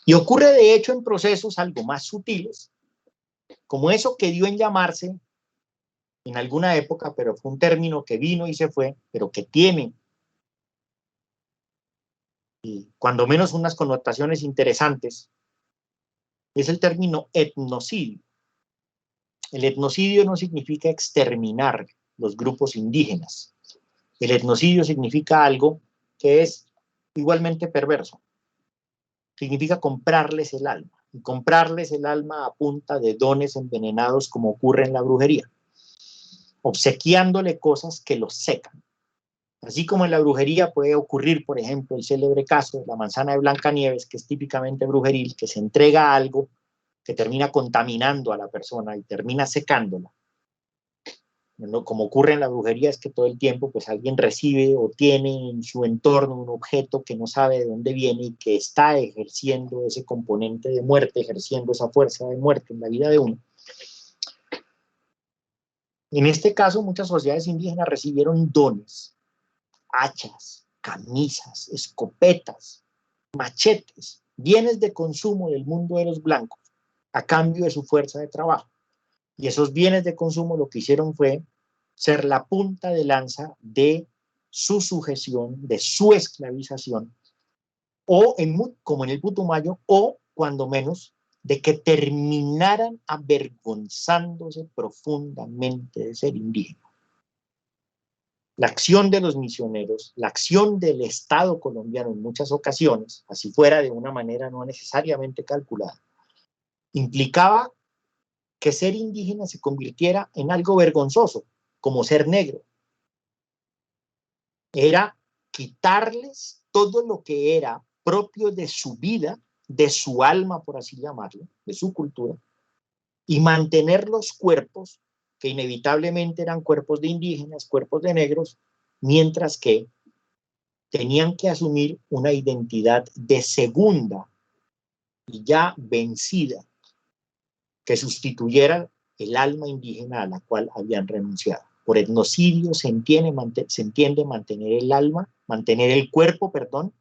Y ocurre de hecho en procesos algo más sutiles, como eso que dio en llamarse en alguna época, pero fue un término que vino y se fue, pero que tiene, y cuando menos unas connotaciones interesantes, es el término etnocidio. El etnocidio no significa exterminar los grupos indígenas. El etnocidio significa algo que es igualmente perverso. Significa comprarles el alma. Y comprarles el alma a punta de dones envenenados, como ocurre en la brujería, obsequiándole cosas que los secan. Así como en la brujería puede ocurrir, por ejemplo, el célebre caso de la manzana de Blancanieves, que es típicamente brujeril, que se entrega algo que termina contaminando a la persona y termina secándola. ¿No? Como ocurre en la brujería, es que todo el tiempo pues alguien recibe o tiene en su entorno un objeto que no sabe de dónde viene y que está ejerciendo ese componente de muerte, ejerciendo esa fuerza de muerte en la vida de uno. En este caso, muchas sociedades indígenas recibieron dones, hachas, camisas, escopetas, machetes, bienes de consumo del mundo de los blancos, a cambio de su fuerza de trabajo. Y esos bienes de consumo lo que hicieron fue ser la punta de lanza de su sujeción, de su esclavización, o como en el Putumayo, o cuando menos de que terminaran avergonzándose profundamente de ser indígenas. La acción de los misioneros, la acción del Estado colombiano en muchas ocasiones, así fuera de una manera no necesariamente calculada, implicaba que ser indígena se convirtiera en algo vergonzoso, como ser negro. Era quitarles todo lo que era propio de su vida, de su alma, por así llamarlo, de su cultura, y mantener los cuerpos, que inevitablemente eran cuerpos de indígenas, cuerpos de negros, mientras que tenían que asumir una identidad de segunda y ya vencida, que sustituyera el alma indígena a la cual habían renunciado. Por etnocidio se entiende mantener el alma, mantener el cuerpo, perdón,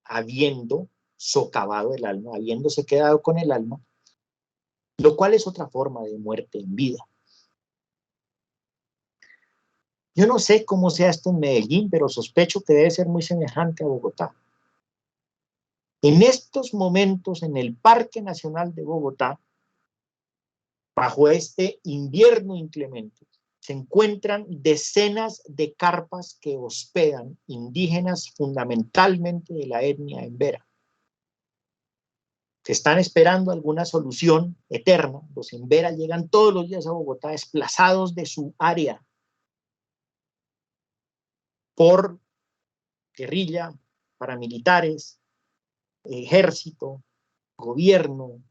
habiendo socavado el alma, habiéndose quedado con el alma, lo cual es otra forma de muerte en vida. Yo no sé cómo sea esto en Medellín, pero sospecho que debe ser muy semejante a Bogotá. En estos momentos, en el Parque Nacional de Bogotá, bajo este invierno inclemente, se encuentran decenas de carpas que hospedan indígenas fundamentalmente de la etnia embera, que están esperando alguna solución eterna. Los embera llegan todos los días a Bogotá desplazados de su área por guerrilla, paramilitares, ejército, gobierno,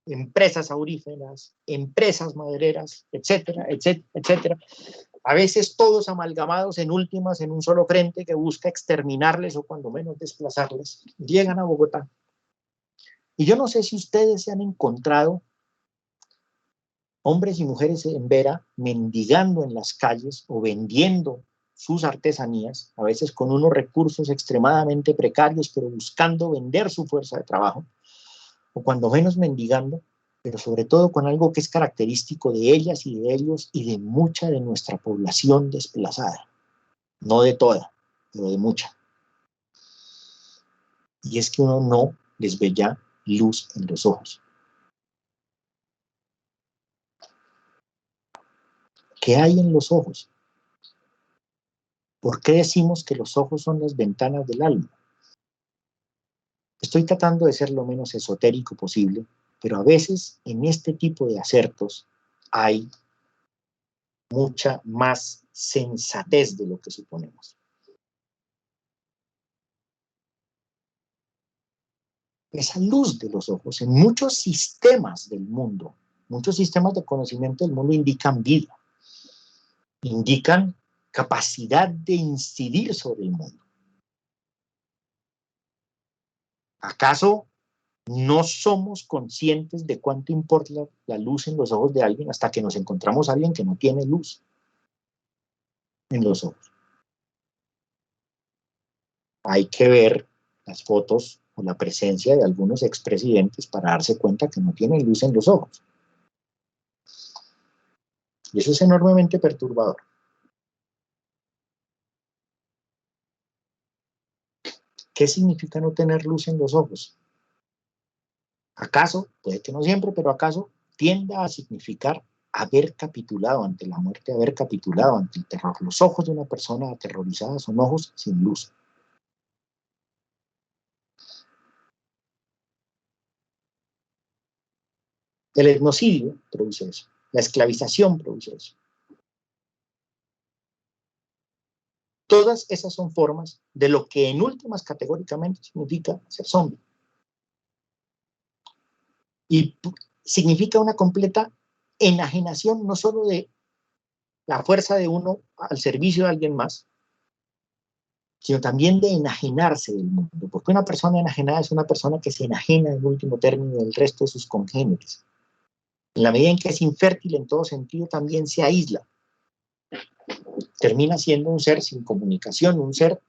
empresas auríferas, empresas madereras, etcétera, etcétera, etcétera. A veces todos amalgamados en últimas en un solo frente que busca exterminarles o cuando menos desplazarles. Llegan a Bogotá. Y yo no sé si ustedes se han encontrado hombres y mujeres en Vera mendigando en las calles o vendiendo sus artesanías, a veces con unos recursos extremadamente precarios, pero buscando vender su fuerza de trabajo, o cuando menos mendigando, pero sobre todo con algo que es característico de ellas y de ellos y de mucha de nuestra población desplazada. No de toda, pero de mucha. Y es que uno no les ve ya luz en los ojos. ¿Qué hay en los ojos? ¿Por qué decimos que los ojos son las ventanas del alma? Estoy tratando de ser lo menos esotérico posible, pero a veces en este tipo de acertos hay mucha más sensatez de lo que suponemos. Esa luz de los ojos en muchos sistemas del mundo, muchos sistemas de conocimiento del mundo indican vida, indican capacidad de incidir sobre el mundo. ¿Acaso no somos conscientes de cuánto importa la luz en los ojos de alguien hasta que nos encontramos a alguien que no tiene luz en los ojos? Hay que ver las fotos o la presencia de algunos expresidentes para darse cuenta que no tienen luz en los ojos. Y eso es enormemente perturbador. ¿Qué significa no tener luz en los ojos? ¿Acaso, puede que no siempre, pero acaso tienda a significar haber capitulado ante la muerte, haber capitulado ante el terror? Los ojos de una persona aterrorizada son ojos sin luz. El etnocidio produce eso, la esclavización produce eso. Todas esas son formas de lo que en últimas categóricamente significa ser zombie. Y significa una completa enajenación no solo de la fuerza de uno al servicio de alguien más, sino también de enajenarse del mundo, porque una persona enajenada es una persona que se enajena en último término del resto de sus congéneres. En la medida en que es infértil en todo sentido, también se aísla. Termina siendo un ser sin comunicación, un ser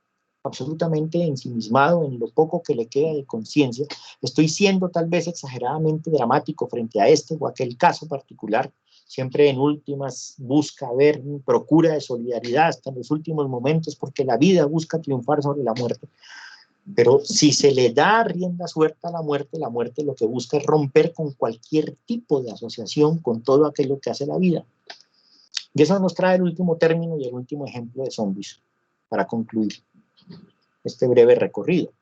absolutamente ensimismado en lo poco que le queda de conciencia. Estoy siendo tal vez exageradamente dramático frente a este o aquel caso particular. Siempre en últimas busca ver, procura de solidaridad hasta en los últimos momentos, porque la vida busca triunfar sobre la muerte. Pero si se le da rienda suelta a la muerte lo que busca es romper con cualquier tipo de asociación con todo aquello que hace la vida. Y eso nos trae el último término y el último ejemplo de zombies, para concluir este breve recorrido.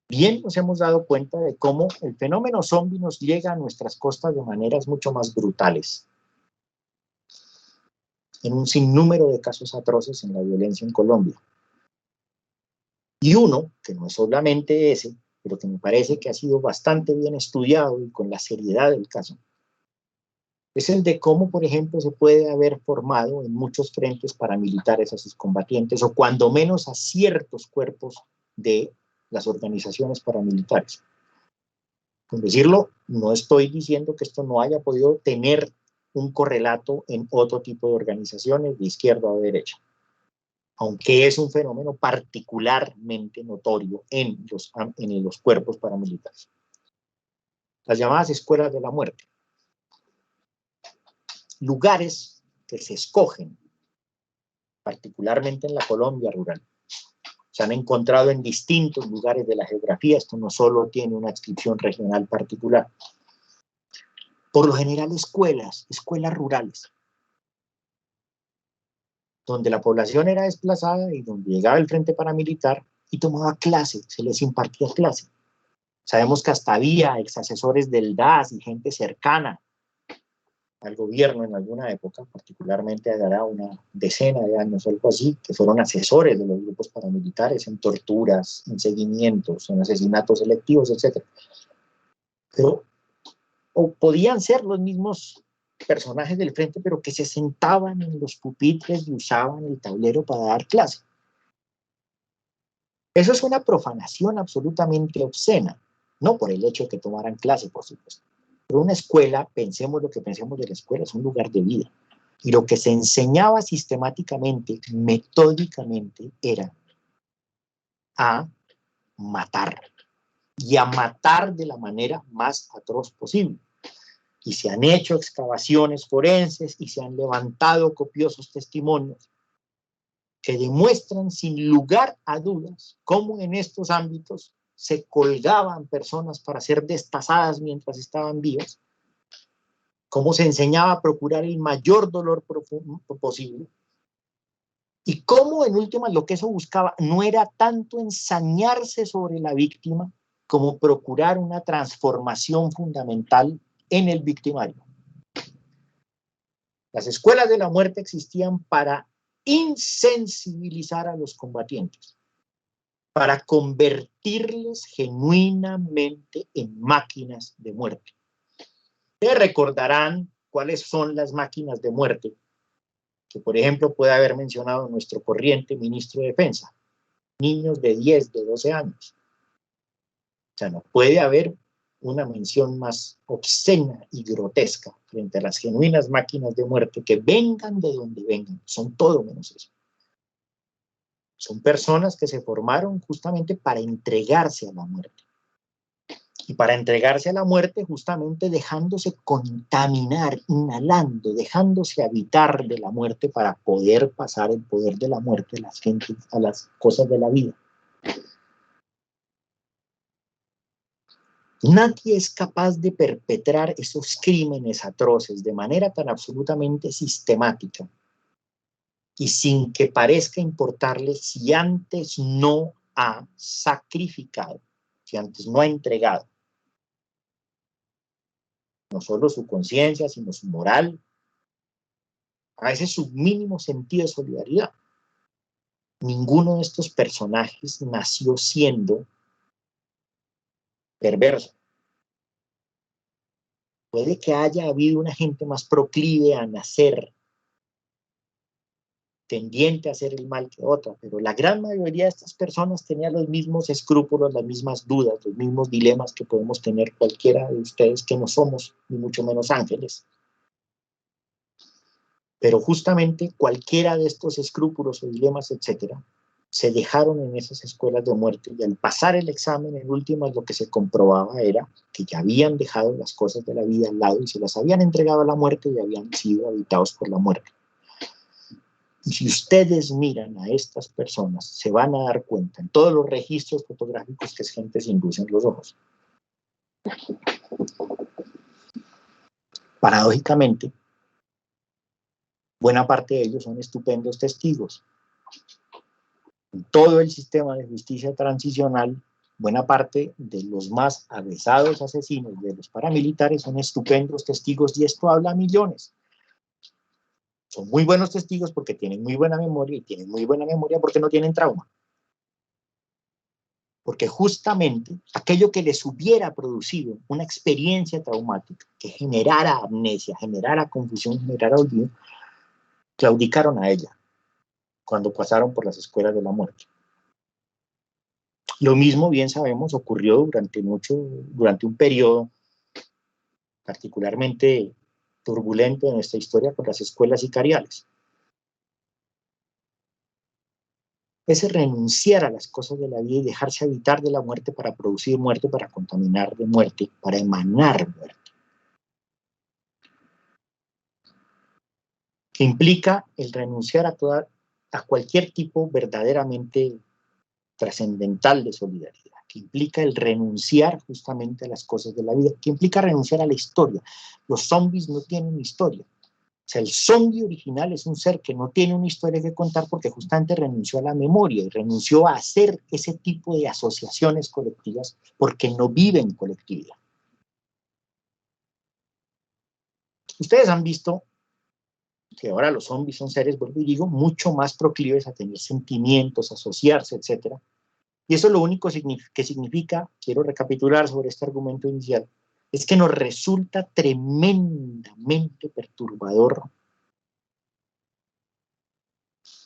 Bien nos hemos dado cuenta de cómo el fenómeno zombie nos llega a nuestras costas de maneras mucho más brutales, en un sinnúmero de casos atroces en la violencia en Colombia. Y uno, que no es solamente ese, pero que me parece que ha sido bastante bien estudiado y con la seriedad del caso, es el de cómo, por ejemplo, se puede haber formado en muchos frentes paramilitares a sus combatientes, o cuando menos a ciertos cuerpos de las organizaciones paramilitares. Con decirlo, no estoy diciendo que esto no haya podido tener un correlato en otro tipo de organizaciones de izquierda o de derecha, aunque es un fenómeno particularmente notorio en los cuerpos paramilitares. Las llamadas escuelas de la muerte. Lugares que se escogen, particularmente en la Colombia rural. Se han encontrado en distintos lugares de la geografía, esto no solo tiene una adscripción regional particular. Por lo general escuelas rurales, donde la población era desplazada y donde llegaba el frente paramilitar y tomaba clase, se les impartía clase. Sabemos que hasta había ex asesores del DAS y gente cercana al gobierno en alguna época, particularmente hará una decena de años o algo así, que fueron asesores de los grupos paramilitares en torturas, en seguimientos, en asesinatos selectivos, etc. Pero o podían ser los mismos personajes del frente, pero que se sentaban en los pupitres y usaban el tablero para dar clase. Eso es una profanación absolutamente obscena, no por el hecho de que tomaran clase, por supuesto. Pero una escuela, pensemos lo que pensemos de la escuela, es un lugar de vida. Y lo que se enseñaba sistemáticamente, metódicamente, era a matar. Y a matar de la manera más atroz posible. Y se han hecho excavaciones forenses y se han levantado copiosos testimonios que demuestran sin lugar a dudas cómo en estos ámbitos se colgaban personas para ser destazadas mientras estaban vivas, cómo se enseñaba a procurar el mayor dolor posible, y cómo en últimas lo que eso buscaba no era tanto ensañarse sobre la víctima como procurar una transformación fundamental en el victimario. Las escuelas de la muerte existían para insensibilizar a los combatientes, para convertirles genuinamente en máquinas de muerte. Ustedes recordarán cuáles son las máquinas de muerte que, por ejemplo, puede haber mencionado nuestro corriente ministro de Defensa. Niños de 10, de 12 años. O sea, no puede haber una mención más obscena y grotesca frente a las genuinas máquinas de muerte que vengan de donde vengan. Son todo menos eso. Son personas que se formaron justamente para entregarse a la muerte. Y para entregarse a la muerte justamente dejándose contaminar, inhalando, dejándose habitar de la muerte para poder pasar el poder de la muerte a las gentes, a las cosas de la vida. Nadie es capaz de perpetrar esos crímenes atroces de manera tan absolutamente sistemática y sin que parezca importarle si antes no ha sacrificado, si antes no ha entregado no solo su conciencia, sino su moral, a veces su mínimo sentido de solidaridad. Ninguno de estos personajes nació siendo perverso. Puede que haya habido una gente más proclive a nacer, tendiente a hacer el mal que otra, pero la gran mayoría de estas personas tenía los mismos escrúpulos, las mismas dudas, los mismos dilemas que podemos tener cualquiera de ustedes que no somos, ni mucho menos ángeles. Pero justamente cualquiera de estos escrúpulos o dilemas, etcétera, se dejaron en esas escuelas de muerte y al pasar el examen, en últimas, lo que se comprobaba era que ya habían dejado las cosas de la vida al lado y se las habían entregado a la muerte y habían sido habitados por la muerte. Y si ustedes miran a estas personas, se van a dar cuenta en todos los registros fotográficos que es gente sin luz en los ojos. Paradójicamente, buena parte de ellos son estupendos testigos. En todo el sistema de justicia transicional, buena parte de los más avesados asesinos de los paramilitares son estupendos testigos, y esto habla a millones. Son muy buenos testigos porque tienen muy buena memoria, y tienen muy buena memoria porque no tienen trauma. Porque justamente aquello que les hubiera producido una experiencia traumática, que generara amnesia, generara confusión, generara olvido, claudicaron a ella cuando pasaron por las escuelas de la muerte. Lo mismo, bien sabemos, ocurrió durante un periodo particularmente turbulento en nuestra historia con las escuelas sicariales. Ese renunciar a las cosas de la vida y dejarse habitar de la muerte para producir muerte, para contaminar de muerte, para emanar muerte. Que implica el renunciar a cualquier tipo verdaderamente trascendental de solidaridad, que implica el renunciar justamente a las cosas de la vida, que implica renunciar a la historia. Los zombies no tienen historia. O sea, el zombie original es un ser que no tiene una historia que contar porque justamente renunció a la memoria y renunció a hacer ese tipo de asociaciones colectivas porque no vive en colectividad. Ustedes han visto que ahora los zombies son seres, vuelvo y digo, mucho más proclives a tener sentimientos, asociarse, etc. Y eso lo único que significa, quiero recapitular sobre este argumento inicial, es que nos resulta tremendamente perturbador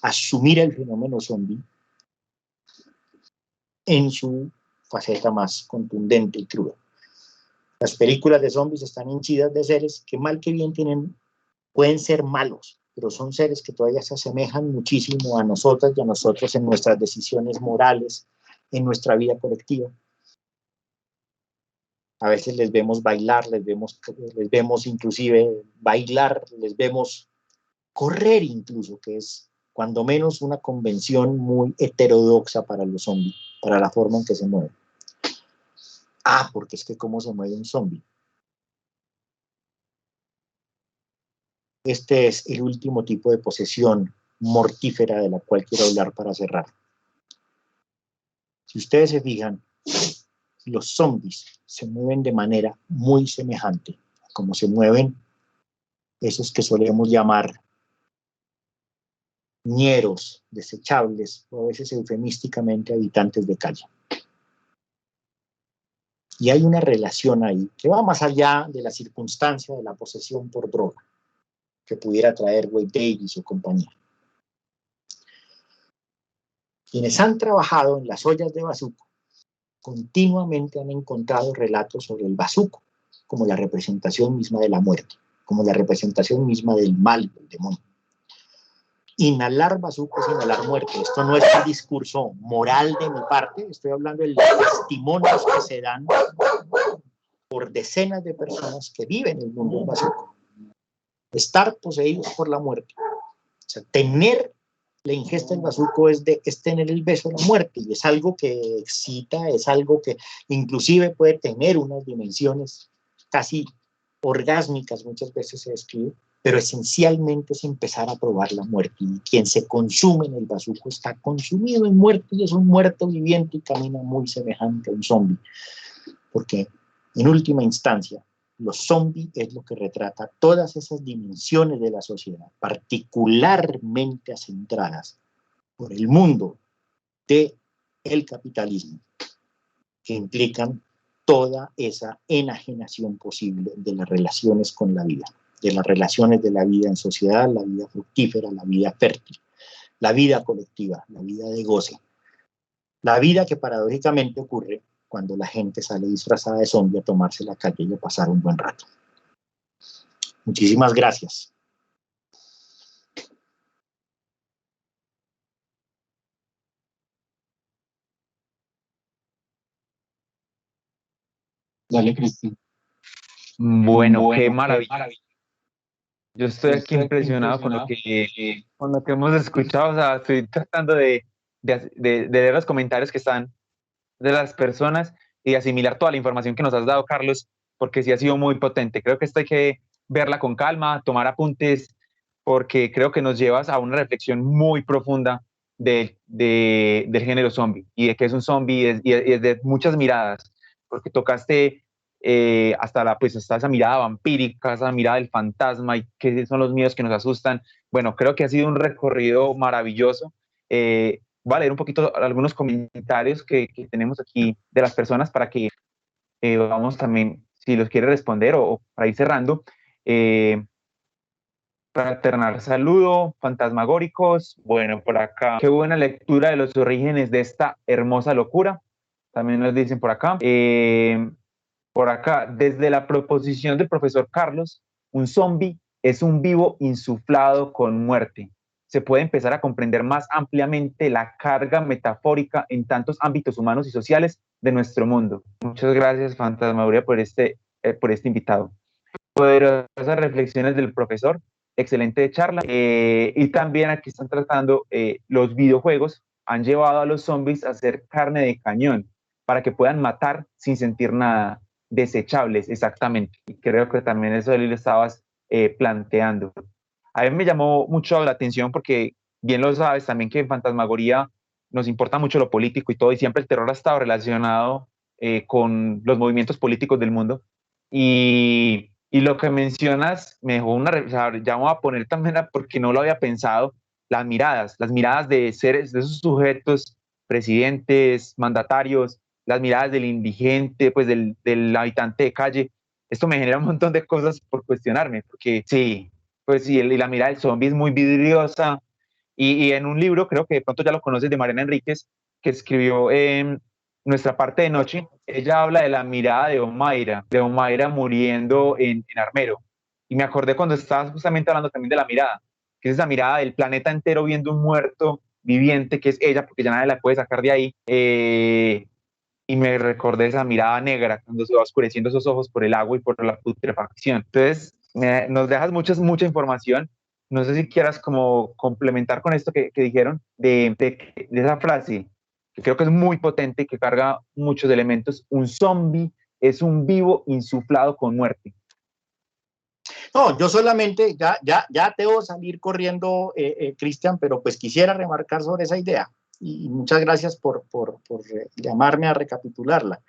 asumir el fenómeno zombie en su faceta más contundente y cruda. Las películas de zombies están henchidas de seres que mal que bien pueden ser malos, pero son seres que todavía se asemejan muchísimo a nosotras y a nosotros en nuestras decisiones morales, en nuestra vida colectiva. A veces les vemos bailar, les vemos inclusive bailar, les vemos correr incluso, que es cuando menos una convención muy heterodoxa para los zombies, para la forma en que se mueven. Porque es que cómo se mueve un zombie. Este es el último tipo de posesión mortífera de la cual quiero hablar para cerrar. Si ustedes se fijan, los zombies se mueven de manera muy semejante a como se mueven esos que solemos llamar ñeros, desechables, o a veces eufemísticamente habitantes de calle. Y hay una relación ahí que va más allá de la circunstancia de la posesión por droga que pudiera traer Wade Davis o compañía. Quienes han trabajado en las ollas de bazuco continuamente han encontrado relatos sobre el bazuco como la representación misma de la muerte, como la representación misma del mal, del demonio. Inhalar bazuco es inhalar muerte. Esto no es un discurso moral de mi parte, estoy hablando de los testimonios que se dan por decenas de personas que viven en el mundo del bazuco. Estar poseídos por la muerte. O sea, tener la ingesta del bazuco es tener el beso de la muerte, y es algo que excita, es algo que inclusive puede tener unas dimensiones casi orgásmicas, muchas veces se describe, pero esencialmente es empezar a probar la muerte, y quien se consume en el bazuco está consumido en muerte, y es un muerto viviente y camina muy semejante a un zombie, porque en última instancia los zombies es lo que retrata todas esas dimensiones de la sociedad, particularmente acentradas por el mundo del capitalismo, que implican toda esa enajenación posible de las relaciones con la vida, de las relaciones de la vida en sociedad, la vida fructífera, la vida fértil, la vida colectiva, la vida de goce, la vida que paradójicamente ocurre cuando la gente sale disfrazada de zombie a tomarse la calle y a pasar un buen rato. Muchísimas gracias. Dale, Cristian. Bueno, qué maravilla. Yo estoy aquí impresionado con lo que hemos escuchado. O sea, estoy tratando de leer los comentarios que están de las personas y asimilar toda la información que nos has dado, Carlos, porque sí ha sido muy potente. Creo que esto hay que verla con calma, tomar apuntes, porque creo que nos llevas a una reflexión muy profunda del género zombie y de qué es un zombie y es de muchas miradas, porque tocaste pues, hasta esa mirada vampírica, esa mirada del fantasma y qué son los miedos que nos asustan. Bueno, creo que ha sido un recorrido maravilloso. Voy a leer un poquito algunos comentarios que tenemos aquí de las personas para que vamos también, si los quiere responder o para ir cerrando. Eh, Fraternar saludo, fantasmagóricos. Bueno, por acá, qué buena lectura de los orígenes de esta hermosa locura. También nos dicen por acá, desde la proposición del profesor Carlos, un zombie es un vivo insuflado con muerte. Se puede empezar a comprender más ampliamente la carga metafórica en tantos ámbitos humanos y sociales de nuestro mundo. Muchas gracias, Fantasmagoria, por este invitado. Poderosas reflexiones del profesor, excelente charla. Y también aquí están tratando los videojuegos han llevado a los zombies a ser carne de cañón para que puedan matar sin sentir nada. Desechables, exactamente. Y creo que también eso lo estabas planteando. A mí me llamó mucho la atención porque bien lo sabes también que en Fantasmagoría nos importa mucho lo político y todo, y siempre el terror ha estado relacionado con los movimientos políticos del mundo. Y lo que mencionas me dejó ya voy a poner también, porque no lo había pensado, las miradas de seres, de esos sujetos, presidentes, mandatarios, las miradas del indigente, pues del habitante de calle. Esto me genera un montón de cosas por cuestionarme, porque sí, pues sí, y la mirada del zombie es muy vidriosa. Y en un libro, creo que de pronto ya lo conoces, de Mariana Enríquez, que escribió Nuestra parte de noche, ella habla de la mirada de Omaira muriendo en Armero. Y me acordé cuando estabas justamente hablando también de la mirada, que es esa mirada del planeta entero viendo un muerto viviente, que es ella, porque ya nadie la puede sacar de ahí. Y me recordé esa mirada negra cuando se va oscureciendo esos ojos por el agua y por la putrefacción. Entonces, nos dejas mucha información. No sé si quieras como complementar con esto que dijeron de esa frase, que creo que es muy potente y que carga muchos elementos. Un zombie es un vivo insuflado con muerte. No, yo solamente, ya te voy a salir corriendo, Cristian, pero pues quisiera remarcar sobre esa idea. Y muchas gracias por llamarme a recapitularla.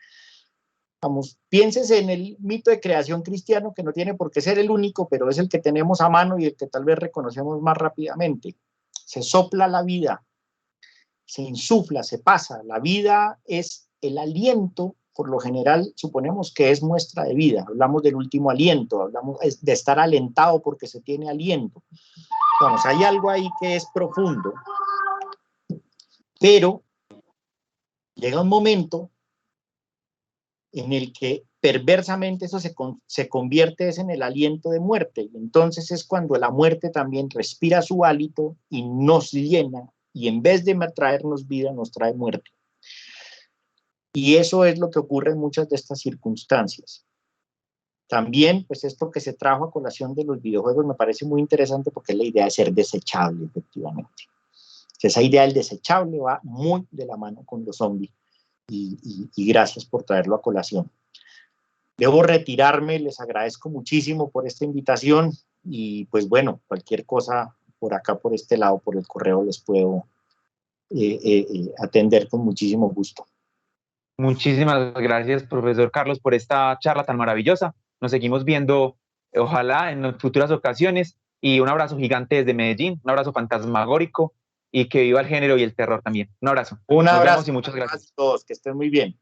Vamos, piénsese en el mito de creación cristiano, que no tiene por qué ser el único, pero es el que tenemos a mano y el que tal vez reconocemos más rápidamente. Se sopla la vida, se insufla, se pasa. La vida es el aliento, por lo general suponemos que es muestra de vida. Hablamos del último aliento, hablamos de estar alentado porque se tiene aliento. Vamos, hay algo ahí que es profundo, pero llega un momento en el que perversamente eso se convierte en el aliento de muerte. Y entonces es cuando la muerte también respira su hálito y nos llena, y en vez de traernos vida, nos trae muerte. Y eso es lo que ocurre en muchas de estas circunstancias. También, pues esto que se trajo a colación de los videojuegos me parece muy interesante porque es la idea de ser desechable, efectivamente. Esa idea del desechable va muy de la mano con los zombies. Y gracias por traerlo a colación. Debo retirarme, les agradezco muchísimo por esta invitación y pues bueno, cualquier cosa por acá, por este lado, por el correo les puedo atender con muchísimo gusto. Muchísimas gracias, profesor Carlos, por esta charla tan maravillosa. Nos seguimos viendo, ojalá, en futuras ocasiones. Y un abrazo gigante desde Medellín, un abrazo fantasmagórico y que viva el género y el terror también. Un abrazo. Un Nos abrazo vemos y muchas gracias. a todos, que estén muy bien.